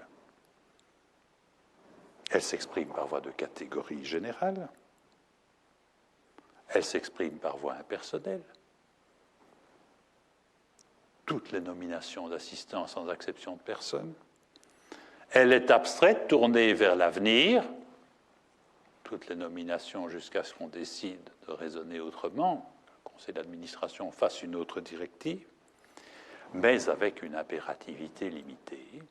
Elle s'exprime par voie de catégorie générale, elle s'exprime par voie impersonnelle. Toutes les nominations d'assistants sans exception de personne. Elle est abstraite, tournée vers l'avenir. Toutes les nominations jusqu'à ce qu'on décide de raisonner autrement, le conseil d'administration fasse une autre directive, mais avec une impérativité limitée.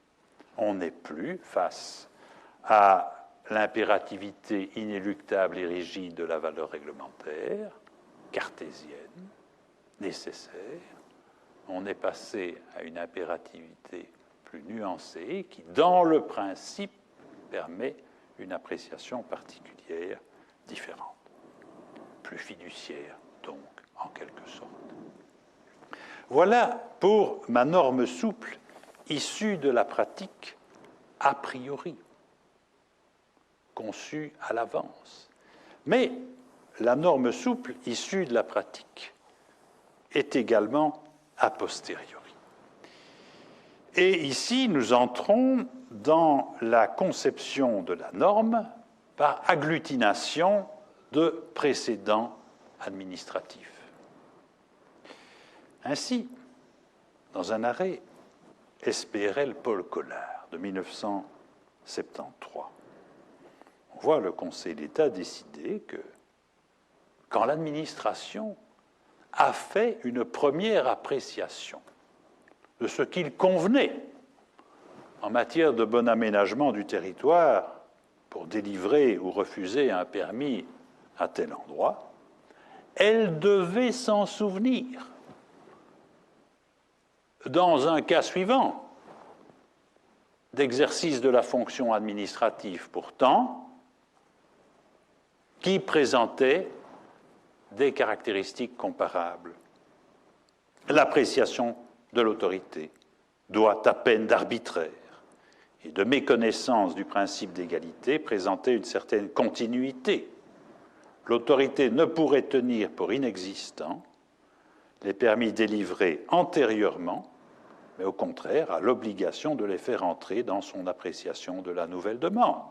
On n'est plus face à l'impérativité inéluctable et rigide de la valeur réglementaire, cartésienne, nécessaire. On est passé à une impérativité plus nuancée qui, dans le principe, permet une appréciation particulière différente. plus fiduciaire, donc, en quelque sorte. Voilà pour ma norme souple issue de la pratique a priori, conçue à l'avance. Mais la norme souple issue de la pratique est également a posteriori. Et ici, nous entrons dans la conception de la norme par agglutination de précédents administratifs. Ainsi, dans un arrêt SPRL Paul Collard de 1973, on voit le Conseil d'État décider que quand l'administration a fait une première appréciation de ce qu'il convenait en matière de bon aménagement du territoire pour délivrer ou refuser un permis à tel endroit, elle devait s'en souvenir. Dans un cas suivant d'exercice de la fonction administrative pourtant, qui présentait des caractéristiques comparables. L'appréciation de l'autorité doit, à peine d'arbitraire et de méconnaissance du principe d'égalité, présenter une certaine continuité. L'autorité ne pourrait tenir pour inexistants les permis délivrés antérieurement, mais au contraire a l'obligation de les faire entrer dans son appréciation de la nouvelle demande.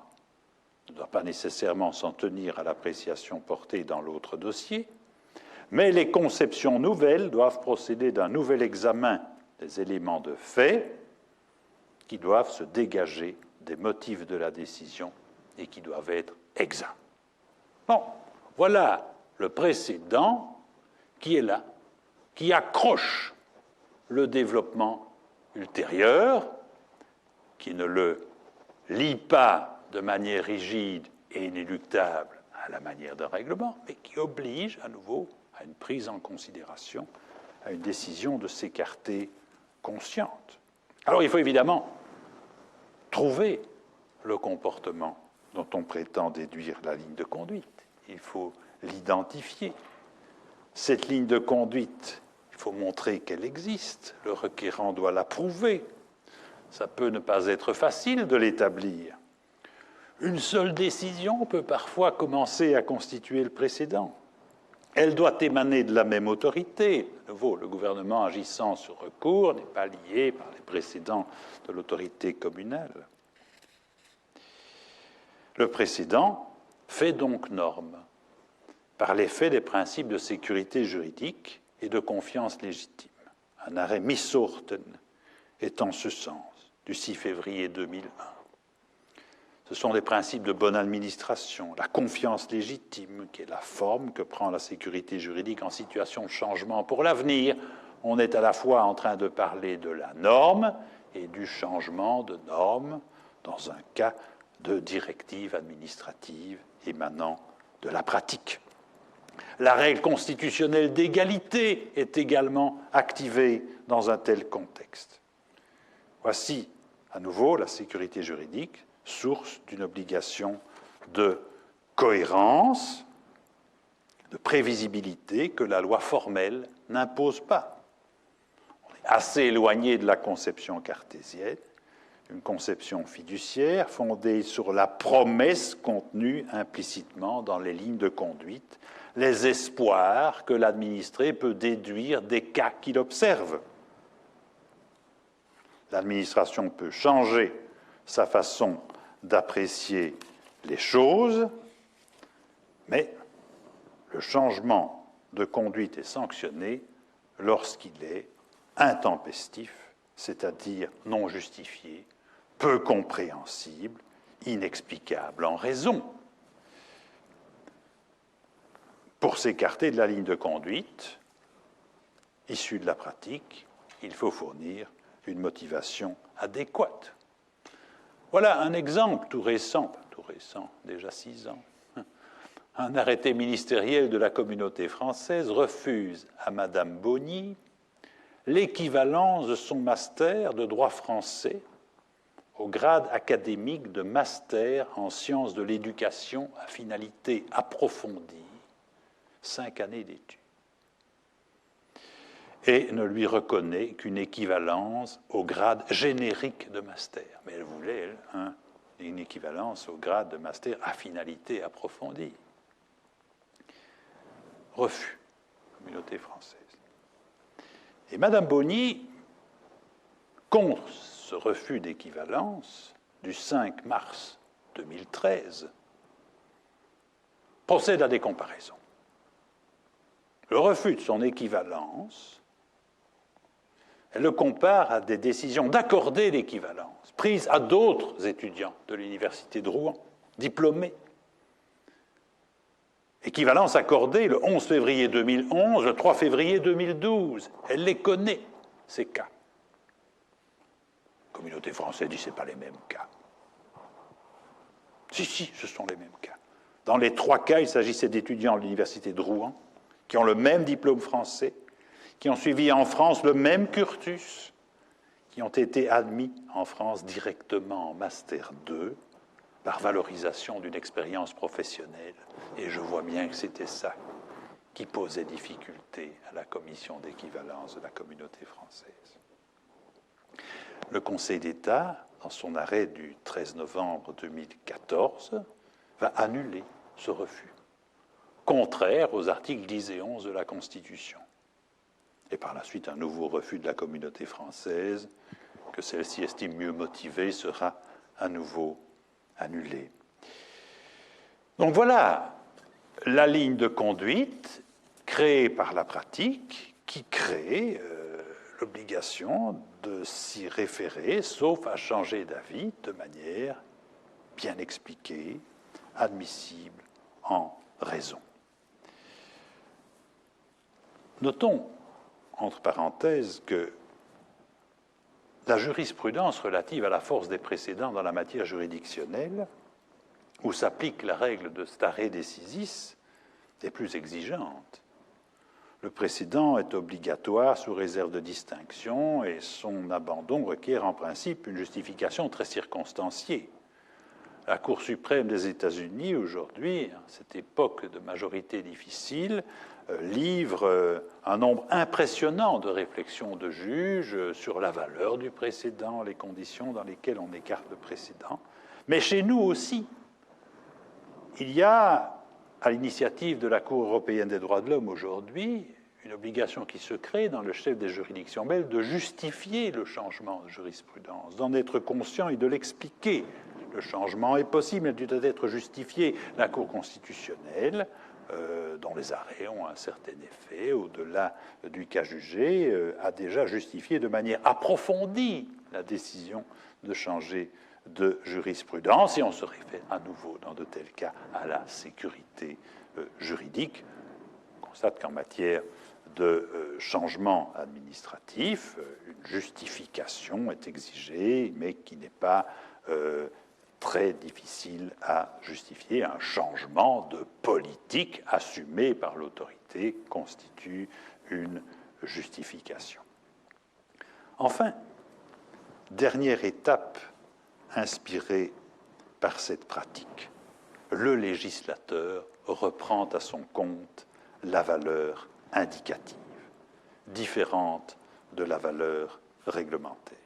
Ne doit pas nécessairement s'en tenir à l'appréciation portée dans l'autre dossier, mais les conceptions nouvelles doivent procéder d'un nouvel examen des éléments de fait qui doivent se dégager des motifs de la décision et qui doivent être exacts. Bon, voilà le précédent qui est là, qui accroche le développement ultérieur, qui ne le lie pas de manière rigide et inéluctable à la manière d'un règlement, mais qui oblige à nouveau à une prise en considération, à une décision de s'écarter consciente. Alors il faut évidemment trouver le comportement dont on prétend déduire la ligne de conduite. Il faut l'identifier. Cette ligne de conduite, il faut montrer qu'elle existe. Le requérant doit la prouver. Ça peut ne pas être facile de l'établir. Une seule décision peut parfois commencer à constituer le précédent. Elle doit émaner de la même autorité. De nouveau, le gouvernement agissant sur recours n'est pas lié par les précédents de l'autorité communale. Le précédent fait donc norme par l'effet des principes de sécurité juridique et de confiance légitime. Un arrêt Missorten est en ce sens, du 6 février 2001. Ce sont des principes de bonne administration, la confiance légitime, qui est la forme que prend la sécurité juridique en situation de changement pour l'avenir. On est à la fois en train de parler de la norme et du changement de norme dans un cas de directive administrative émanant de la pratique. La règle constitutionnelle d'égalité est également activée dans un tel contexte. Voici, à nouveau, la sécurité juridique, source d'une obligation de cohérence, de prévisibilité que la loi formelle n'impose pas. On est assez éloigné de la conception cartésienne, une conception fiduciaire fondée sur la promesse contenue implicitement dans les lignes de conduite, les espoirs que l'administré peut déduire des cas qu'il observe. L'administration peut changer sa façon d'apprécier les choses, mais le changement de conduite est sanctionné lorsqu'il est intempestif, c'est-à-dire non justifié, peu compréhensible, inexplicable en raison. Pour s'écarter de la ligne de conduite issue de la pratique, il faut fournir une motivation adéquate. Voilà un exemple tout récent, déjà 6 ans. Un arrêté ministériel de la communauté française refuse à Madame Bonny l'équivalence de son master de droit français au grade académique de master en sciences de l'éducation à finalité approfondie, 5 années d'études, et ne lui reconnaît qu'une équivalence au grade générique de master. Mais elle voulait, elle, une équivalence au grade de master à finalité approfondie. Refus, communauté française. Et Madame Bonny, contre ce refus d'équivalence du 5 mars 2013, procède à des comparaisons. Le refus de son équivalence, elle le compare à des décisions d'accorder l'équivalence prises à d'autres étudiants de l'université de Rouen, diplômés. Équivalence accordée le 11 février 2011, le 3 février 2012. Elle les connaît, ces cas. La communauté française dit que ce n'est pas les mêmes cas. Si, ce sont les mêmes cas. Dans les 3 cas, il s'agissait d'étudiants de l'université de Rouen qui ont le même diplôme français, qui ont suivi en France le même cursus, qui ont été admis en France directement en Master 2 par valorisation d'une expérience professionnelle. Et je vois bien que c'était ça qui posait difficulté à la commission d'équivalence de la communauté française. Le Conseil d'État, dans son arrêt du 13 novembre 2014, va annuler ce refus, contraire aux articles 10 et 11 de la Constitution. Et par la suite, un nouveau refus de la communauté française, que celle-ci estime mieux motivé, sera à nouveau annulé. Donc voilà la ligne de conduite créée par la pratique qui crée l'obligation de s'y référer, sauf à changer d'avis de manière bien expliquée, admissible en raison. Notons, entre parenthèses, que la jurisprudence relative à la force des précédents dans la matière juridictionnelle, où s'applique la règle de stare decisis, est plus exigeante. Le précédent est obligatoire sous réserve de distinction et son abandon requiert en principe une justification très circonstanciée. La Cour suprême des États-Unis, aujourd'hui, à cette époque de majorité difficile, livre un nombre impressionnant de réflexions de juges sur la valeur du précédent, les conditions dans lesquelles on écarte le précédent. Mais chez nous aussi, il y a, à l'initiative de la Cour européenne des droits de l'homme aujourd'hui, une obligation qui se crée dans le chef des juridictions belges de justifier le changement de jurisprudence, d'en être conscient et de l'expliquer. Le changement est possible, mais il doit être justifié. La Cour constitutionnelle, dont les arrêts ont un certain effet, au-delà du cas jugé, a déjà justifié de manière approfondie la décision de changer de jurisprudence, et on se réfère à nouveau, dans de tels cas, à la sécurité juridique. On constate qu'en matière de changement administratif, une justification est exigée, mais qui n'est pas très difficile à justifier. Un changement de politique assumé par l'autorité constitue une justification. Enfin, dernière étape inspirée par cette pratique, le législateur reprend à son compte la valeur indicative, différente de la valeur réglementaire.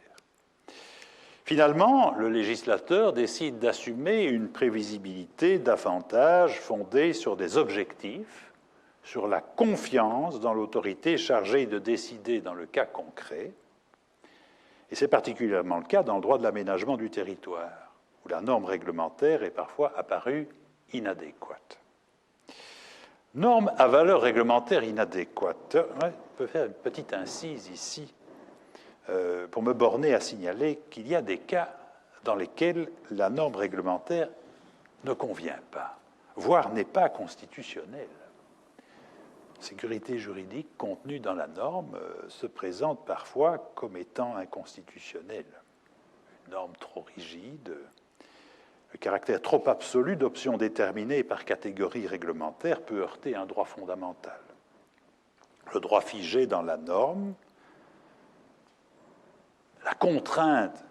Finalement, le législateur décide d'assumer une prévisibilité davantage fondée sur des objectifs, sur la confiance dans l'autorité chargée de décider dans le cas concret, et c'est particulièrement le cas dans le droit de l'aménagement du territoire, où la norme réglementaire est parfois apparue inadéquate. Norme à valeur réglementaire inadéquate. Je peux faire une petite incise ici pour me borner à signaler qu'il y a des cas dans lesquels la norme réglementaire ne convient pas, voire n'est pas constitutionnelle. La sécurité juridique contenue dans la norme se présente parfois comme étant inconstitutionnelle. Une norme trop rigide, le caractère trop absolu d'options déterminées par catégorie réglementaire peut heurter un droit fondamental. Le droit figé dans la norme, la contrainte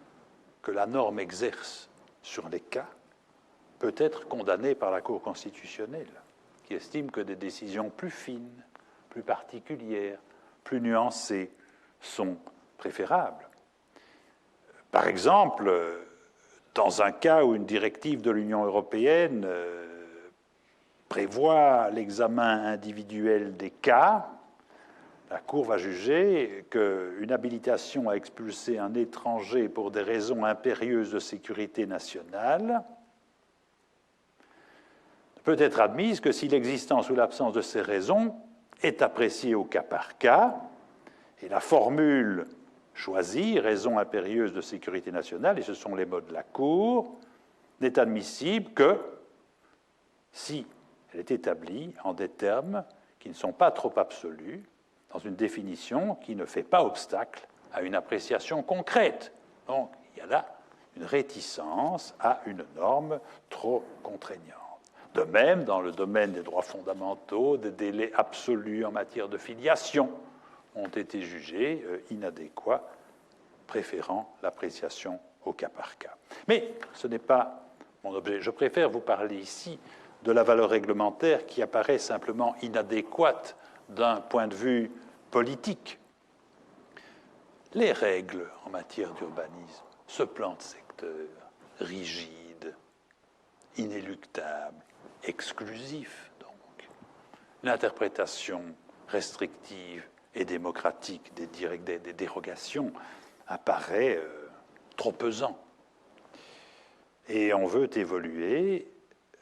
que la norme exerce sur les cas peut être condamnée par la Cour constitutionnelle. qui estiment que des décisions plus fines, plus particulières, plus nuancées sont préférables. Par exemple, dans un cas où une directive de l'Union européenne prévoit l'examen individuel des cas, la Cour va juger qu'une habilitation à expulser un étranger pour des raisons impérieuses de sécurité nationale ne peut être admise que si l'existence ou l'absence de ces raisons est appréciée au cas par cas, et la formule choisie, raison impérieuse de sécurité nationale, et ce sont les mots de la Cour, n'est admissible que si elle est établie en des termes qui ne sont pas trop absolus, dans une définition qui ne fait pas obstacle à une appréciation concrète. Donc, il y a là une réticence à une norme trop contraignante. De même, dans le domaine des droits fondamentaux, des délais absolus en matière de filiation ont été jugés inadéquats, préférant l'appréciation au cas par cas. Mais ce n'est pas mon objet. Je préfère vous parler ici de la valeur réglementaire qui apparaît simplement inadéquate d'un point de vue politique. Les règles en matière d'urbanisme, ce plan de secteur rigide, inéluctable, exclusif, donc, l'interprétation restrictive et démocratique des dérogations apparaît trop pesant. Et on veut évoluer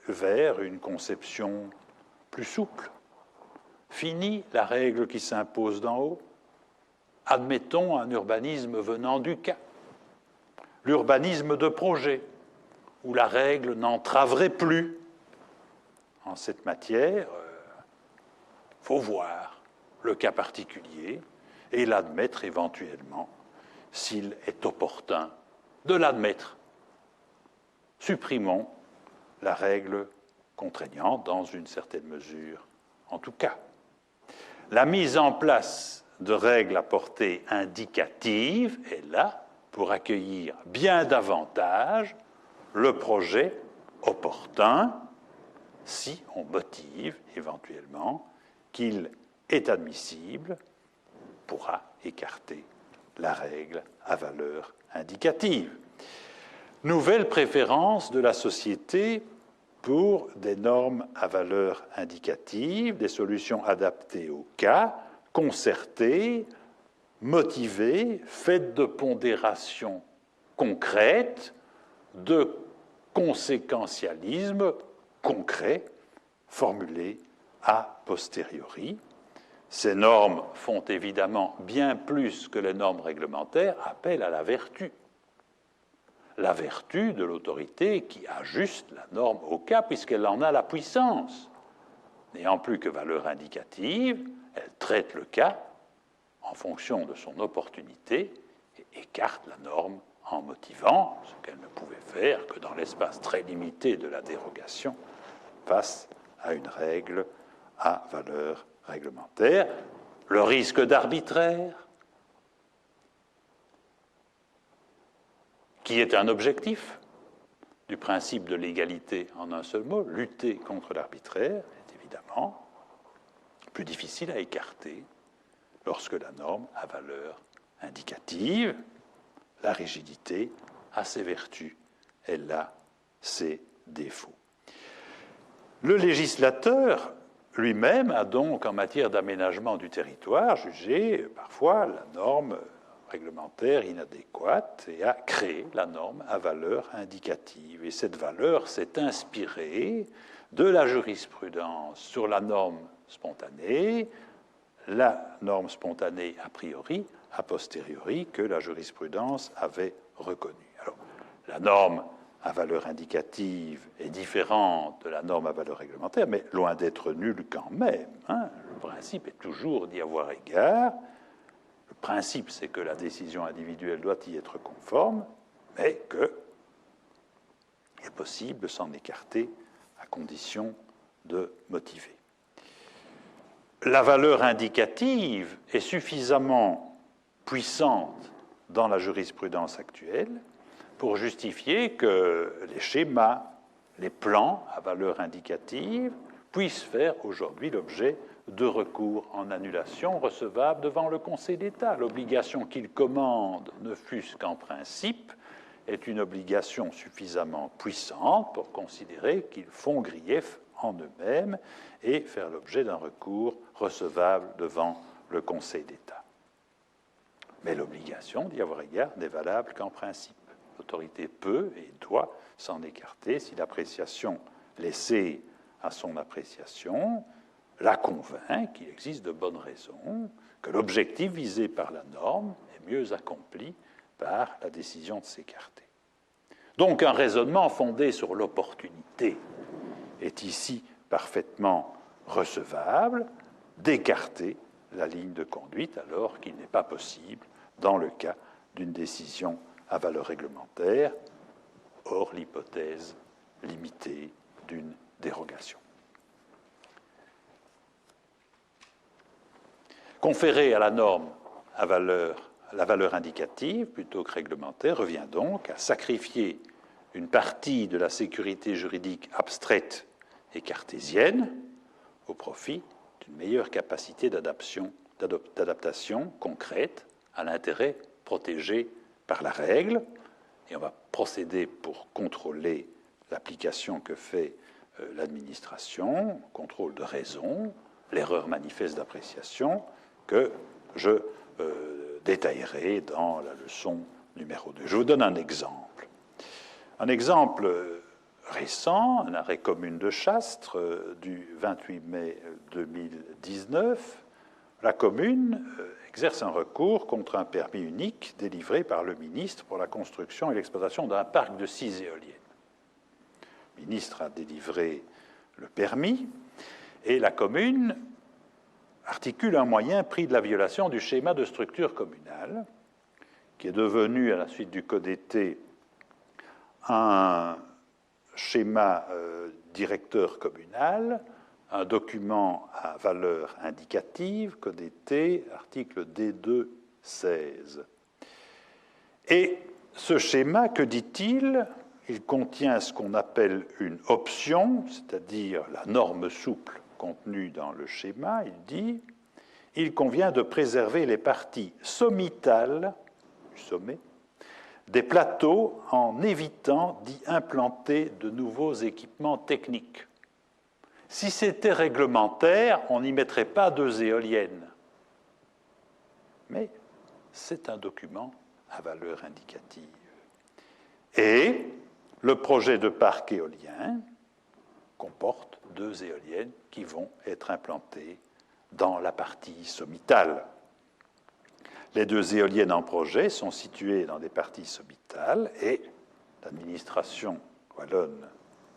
vers une conception plus souple. Fini la règle qui s'impose d'en haut. Admettons un urbanisme venant du cas. L'urbanisme de projet, où la règle n'entraverait plus. En cette matière, il faut voir le cas particulier et l'admettre éventuellement, s'il est opportun de l'admettre. Supprimons la règle contraignante dans une certaine mesure, en tout cas. La mise en place de règles à portée indicative est là pour accueillir bien davantage le projet opportun si on motive éventuellement qu'il est admissible, pourra écarter la règle à valeur indicative. Nouvelle préférence de la société pour des normes à valeur indicative, des solutions adaptées au cas, concertées, motivées, faites de pondérations concrètes, de conséquentialisme concret, formulé a posteriori. Ces normes font évidemment bien plus que les normes réglementaires, appel à la vertu. La vertu de l'autorité qui ajuste la norme au cas, puisqu'elle en a la puissance. N'ayant plus que valeur indicative, elle traite le cas en fonction de son opportunité et écarte la norme en motivant ce qu'elle ne pouvait faire que dans l'espace très limité de la dérogation face à une règle à valeur réglementaire. Le risque d'arbitraire, qui est un objectif du principe de l'égalité en un seul mot, lutter contre l'arbitraire, est évidemment plus difficile à écarter lorsque la norme a valeur indicative. La rigidité a ses vertus, elle a ses défauts. Le législateur lui-même a donc, en matière d'aménagement du territoire, jugé parfois la norme réglementaire inadéquate et a créé la norme à valeur indicative. Et cette valeur s'est inspirée de la jurisprudence sur la norme spontanée, la norme spontanée a priori, a posteriori, que la jurisprudence avait reconnue. Alors, la norme à valeur indicative est différente de la norme à valeur réglementaire, mais loin d'être nulle quand même. Le principe est toujours d'y avoir égard. Le principe, c'est que la décision individuelle doit y être conforme, mais qu'il est possible de s'en écarter à condition de motiver. La valeur indicative est suffisamment puissante dans la jurisprudence actuelle pour justifier que les schémas, les plans à valeur indicative puisse faire aujourd'hui l'objet de recours en annulation recevables devant le Conseil d'État. L'obligation qu'il commande, ne fût-ce qu'en principe, est une obligation suffisamment puissante pour considérer qu'ils font grief en eux-mêmes et faire l'objet d'un recours recevable devant le Conseil d'État. Mais l'obligation d'y avoir égard n'est valable qu'en principe. L'autorité peut et doit s'en écarter si l'appréciation laissée à son appréciation la convainc qu'il existe de bonnes raisons, que l'objectif visé par la norme est mieux accompli par la décision de s'écarter. Donc un raisonnement fondé sur l'opportunité est ici parfaitement recevable d'écarter la ligne de conduite alors qu'il n'est pas possible dans le cas d'une décision à valeur réglementaire, hors l'hypothèse limitée d'une dérogation. Conférer à la norme la valeur indicative plutôt que réglementaire revient donc à sacrifier une partie de la sécurité juridique abstraite et cartésienne au profit d'une meilleure capacité d'adaptation concrète à l'intérêt protégé par la règle. Et on va procéder pour contrôler l'application que fait l'administration, contrôle de raison, l'erreur manifeste d'appréciation, que je détaillerai dans la leçon numéro 2. Je vous donne un exemple. Un exemple récent, un arrêt commune de Chastres du 28 mai 2019. La commune exerce un recours contre un permis unique délivré par le ministre pour la construction et l'exploitation d'un parc de 6 éoliennes. Le ministre a délivré le permis et la commune articule un moyen pris de la violation du schéma de structure communale, qui est devenu, à la suite du Codété, un schéma directeur communal, un document à valeur indicative, Codété, article D2-16. Et ce schéma, que dit-il ? Il contient ce qu'on appelle une option, c'est-à-dire la norme souple contenue dans le schéma. Il dit « Il convient de préserver les parties sommitales du sommet des plateaux en évitant d'y implanter de nouveaux équipements techniques. Si c'était réglementaire, on n'y mettrait pas 2 éoliennes. Mais c'est un document à valeur indicative. Et le projet de parc éolien comporte 2 éoliennes qui vont être implantées dans la partie sommitale. Les 2 éoliennes en projet sont situées dans des parties sommitales et l'administration wallonne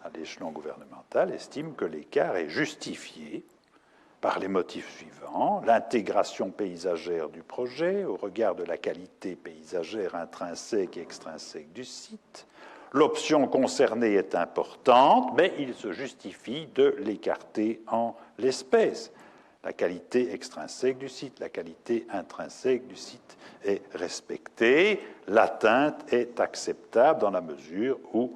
à l'échelon gouvernemental estime que l'écart est justifié par les motifs suivants: l'intégration paysagère du projet au regard de la qualité paysagère intrinsèque et extrinsèque du site. L'option concernée est importante, mais il se justifie de l'écarter en l'espèce. La qualité extrinsèque du site, la qualité intrinsèque du site est respectée. L'atteinte est acceptable dans la mesure où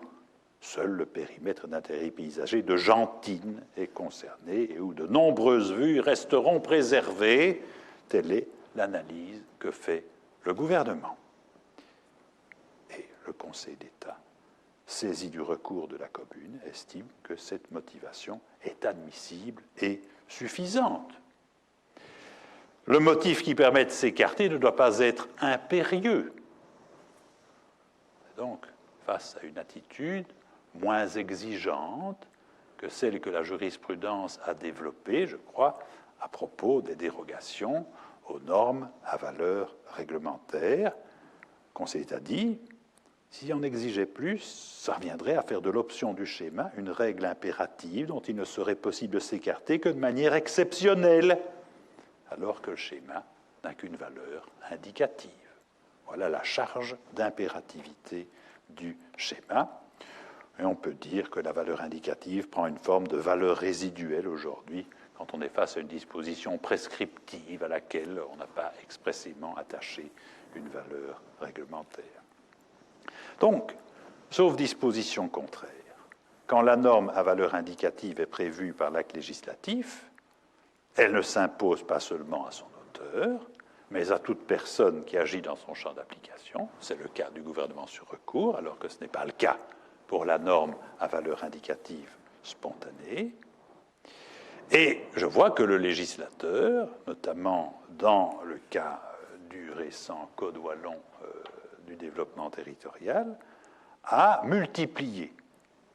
seul le périmètre d'intérêt paysager de Gentines est concerné et où de nombreuses vues resteront préservées. Telle est l'analyse que fait le gouvernement. Et le Conseil d'État, saisi du recours de la commune, estime que cette motivation est admissible et suffisante. Le motif qui permet de s'écarter ne doit pas être impérieux. Donc, face à une attitude moins exigeante que celle que la jurisprudence a développée, je crois, à propos des dérogations aux normes à valeur réglementaire. Le Conseil d'État dit, si on exigeait plus, ça reviendrait à faire de l'option du schéma une règle impérative dont il ne serait possible de s'écarter que de manière exceptionnelle, alors que le schéma n'a qu'une valeur indicative. Voilà la charge d'impérativité du schéma. Et on peut dire que la valeur indicative prend une forme de valeur résiduelle aujourd'hui, quand on est face à une disposition prescriptive à laquelle on n'a pas expressément attaché une valeur réglementaire. Donc, sauf disposition contraire, quand la norme à valeur indicative est prévue par l'acte législatif, elle ne s'impose pas seulement à son auteur, mais à toute personne qui agit dans son champ d'application. C'est le cas du gouvernement sur recours, alors que ce n'est pas le cas pour la norme à valeur indicative spontanée. Et je vois que le législateur, notamment dans le cas du récent Code wallon du développement territorial, a multiplié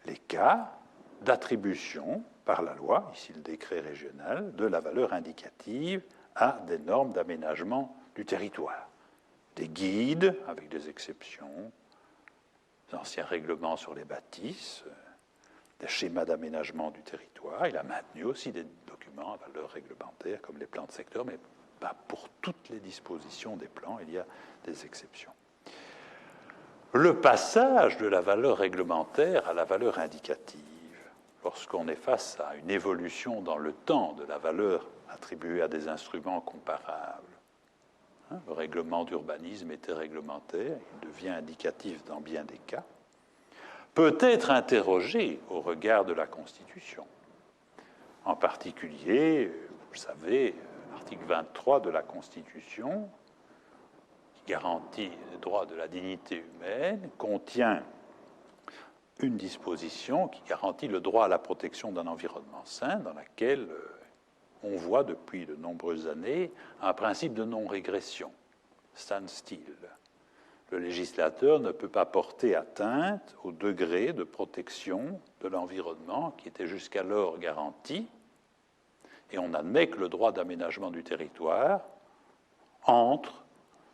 les cas d'attribution par la loi, ici le décret régional, de la valeur indicative à des normes d'aménagement du territoire. Des guides, avec des exceptions, des anciens règlements sur les bâtisses, des schémas d'aménagement du territoire. Il a maintenu aussi des documents à valeur réglementaire, comme les plans de secteur, mais pas pour toutes les dispositions des plans, il y a des exceptions. Le passage de la valeur réglementaire à la valeur indicative, lorsqu'on est face à une évolution dans le temps de la valeur attribuée à des instruments comparables, le règlement d'urbanisme était réglementaire, il devient indicatif dans bien des cas, peut être interrogé au regard de la Constitution. En particulier, vous savez, l'article 23 de la Constitution, qui garantit les droits de la dignité humaine, contient une disposition qui garantit le droit à la protection d'un environnement sain, dans laquelle on voit depuis de nombreuses années un principe de non-régression, standstill. Le législateur ne peut pas porter atteinte au degré de protection de l'environnement qui était jusqu'alors garanti, et on admet que le droit d'aménagement du territoire entre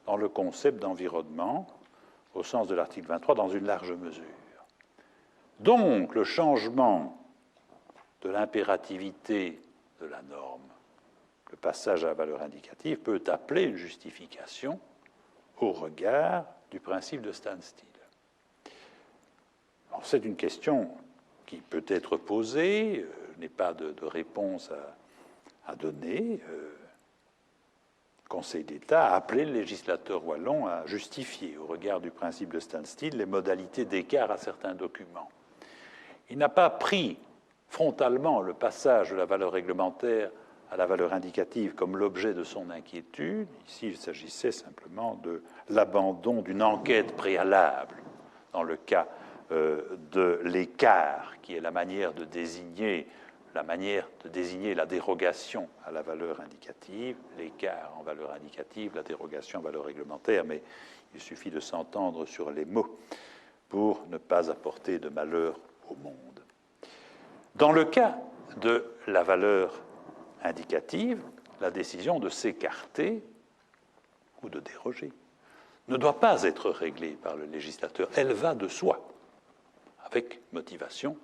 dans le concept d'environnement, au sens de l'article 23, dans une large mesure. Donc, le changement de l'impérativité de la norme, le passage à la valeur indicative, peut appeler une justification au regard du principe de standstill. C'est une question qui peut être posée, je n'ai pas de réponse à donner. Le Conseil d'État a appelé le législateur wallon à justifier, au regard du principe de standstill, les modalités d'écart à certains documents. Il n'a pas pris frontalement le passage de la valeur réglementaire à la valeur indicative comme l'objet de son inquiétude. Ici, il s'agissait simplement de l'abandon d'une enquête préalable dans le cas de l'écart, qui est la manière de désigner la dérogation à la valeur indicative, l'écart en valeur indicative, la dérogation en valeur réglementaire, mais il suffit de s'entendre sur les mots pour ne pas apporter de malheur au monde. Dans le cas de la valeur indicative, la décision de s'écarter ou de déroger ne doit pas être réglée par le législateur. Elle va de soi. Avec motivation,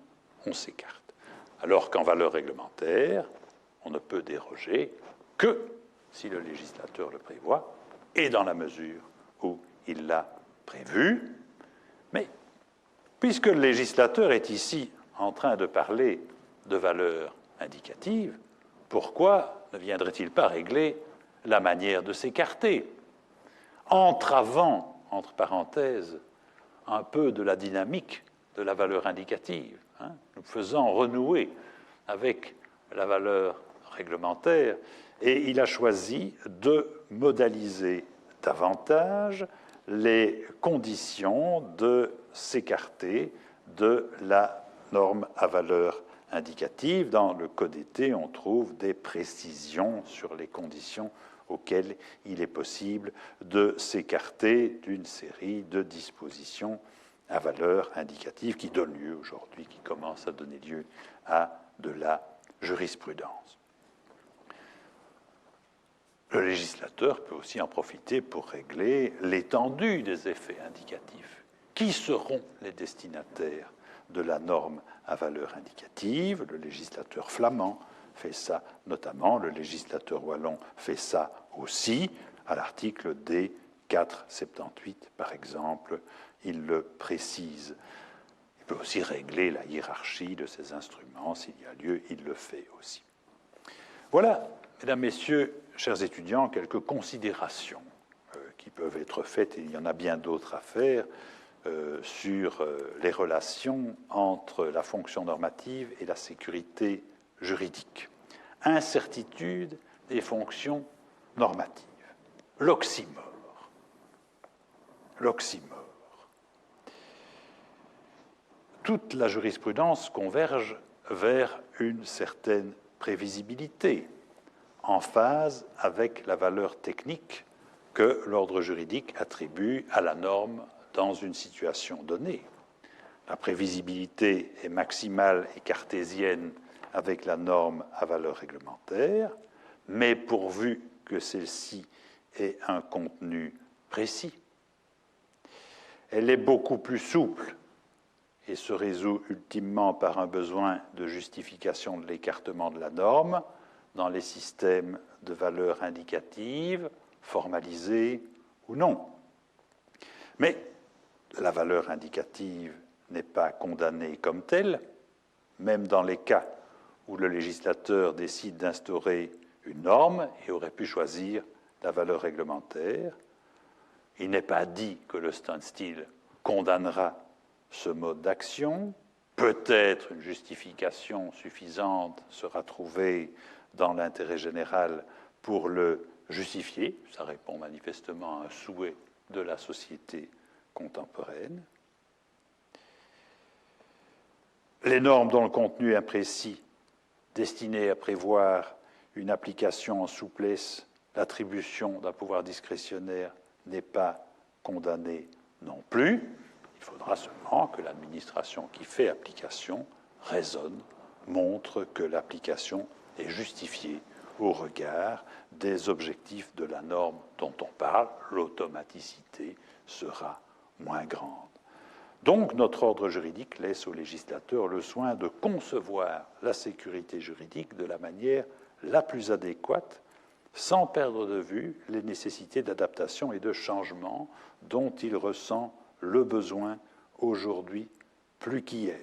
on s'écarte. Alors qu'en valeur réglementaire, on ne peut déroger que si le législateur le prévoit et dans la mesure où il l'a prévu. Mais puisque le législateur est ici en train de parler de valeur indicative, pourquoi ne viendrait-il pas régler la manière de s'écarter, entravant, entre parenthèses, un peu de la dynamique de la valeur indicative, nous faisant renouer avec la valeur réglementaire, et il a choisi de modaliser davantage les conditions de s'écarter de la norme à valeur indicative. Dans le Codété, on trouve des précisions sur les conditions auxquelles il est possible de s'écarter d'une série de dispositions à valeur indicative qui donnent lieu aujourd'hui, qui commencent à donner lieu à de la jurisprudence. Le législateur peut aussi en profiter pour régler l'étendue des effets indicatifs. Qui seront les destinataires de la norme à valeur indicative? Le législateur flamand fait ça notamment, le législateur wallon fait ça aussi, à l'article D 478 par exemple, il le précise. Il peut aussi régler la hiérarchie de ces instruments, s'il y a lieu, il le fait aussi. Voilà, mesdames, messieurs, chers étudiants, quelques considérations qui peuvent être faites, et il y en a bien d'autres à faire, sur les relations entre la fonction normative et la sécurité juridique. Incertitude des fonctions normatives. L'oxymore. L'oxymore. Toute la jurisprudence converge vers une certaine prévisibilité, en phase avec la valeur technique que l'ordre juridique attribue à la norme dans une situation donnée. La prévisibilité est maximale et cartésienne avec la norme à valeur réglementaire, mais pourvu que celle-ci ait un contenu précis. Elle est beaucoup plus souple et se résout ultimement par un besoin de justification de l'écartement de la norme dans les systèmes de valeurs indicatives, formalisées ou non. Mais la valeur indicative n'est pas condamnée comme telle, même dans les cas où le législateur décide d'instaurer une norme et aurait pu choisir la valeur réglementaire. Il n'est pas dit que le standstill condamnera ce mode d'action. Peut-être une justification suffisante sera trouvée dans l'intérêt général pour le justifier. Ça répond manifestement à un souhait de la société contemporaine. Les normes dont le contenu est imprécis, destinées à prévoir une application en souplesse, l'attribution d'un pouvoir discrétionnaire n'est pas condamnée non plus. Il faudra seulement que l'administration qui fait application raisonne, montre que l'application est justifiée au regard des objectifs de la norme dont on parle. L'automaticité sera moins grande. Donc, notre ordre juridique laisse au législateur le soin de concevoir la sécurité juridique de la manière la plus adéquate, sans perdre de vue les nécessités d'adaptation et de changement dont il ressent le besoin aujourd'hui plus qu'hier.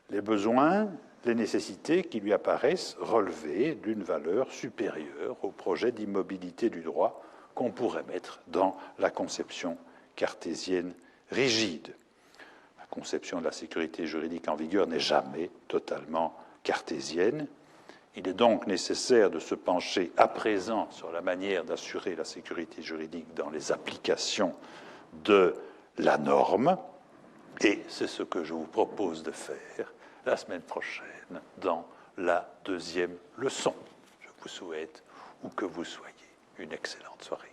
Les besoins, les nécessités qui lui apparaissent relever d'une valeur supérieure au projet d'immobilité du droit qu'on pourrait mettre dans la conception cartésienne rigide. La conception de la sécurité juridique en vigueur n'est jamais totalement cartésienne. Il est donc nécessaire de se pencher à présent sur la manière d'assurer la sécurité juridique dans les applications de la norme, et c'est ce que je vous propose de faire la semaine prochaine dans la deuxième leçon. Je vous souhaite, où que vous soyez, une excellente soirée.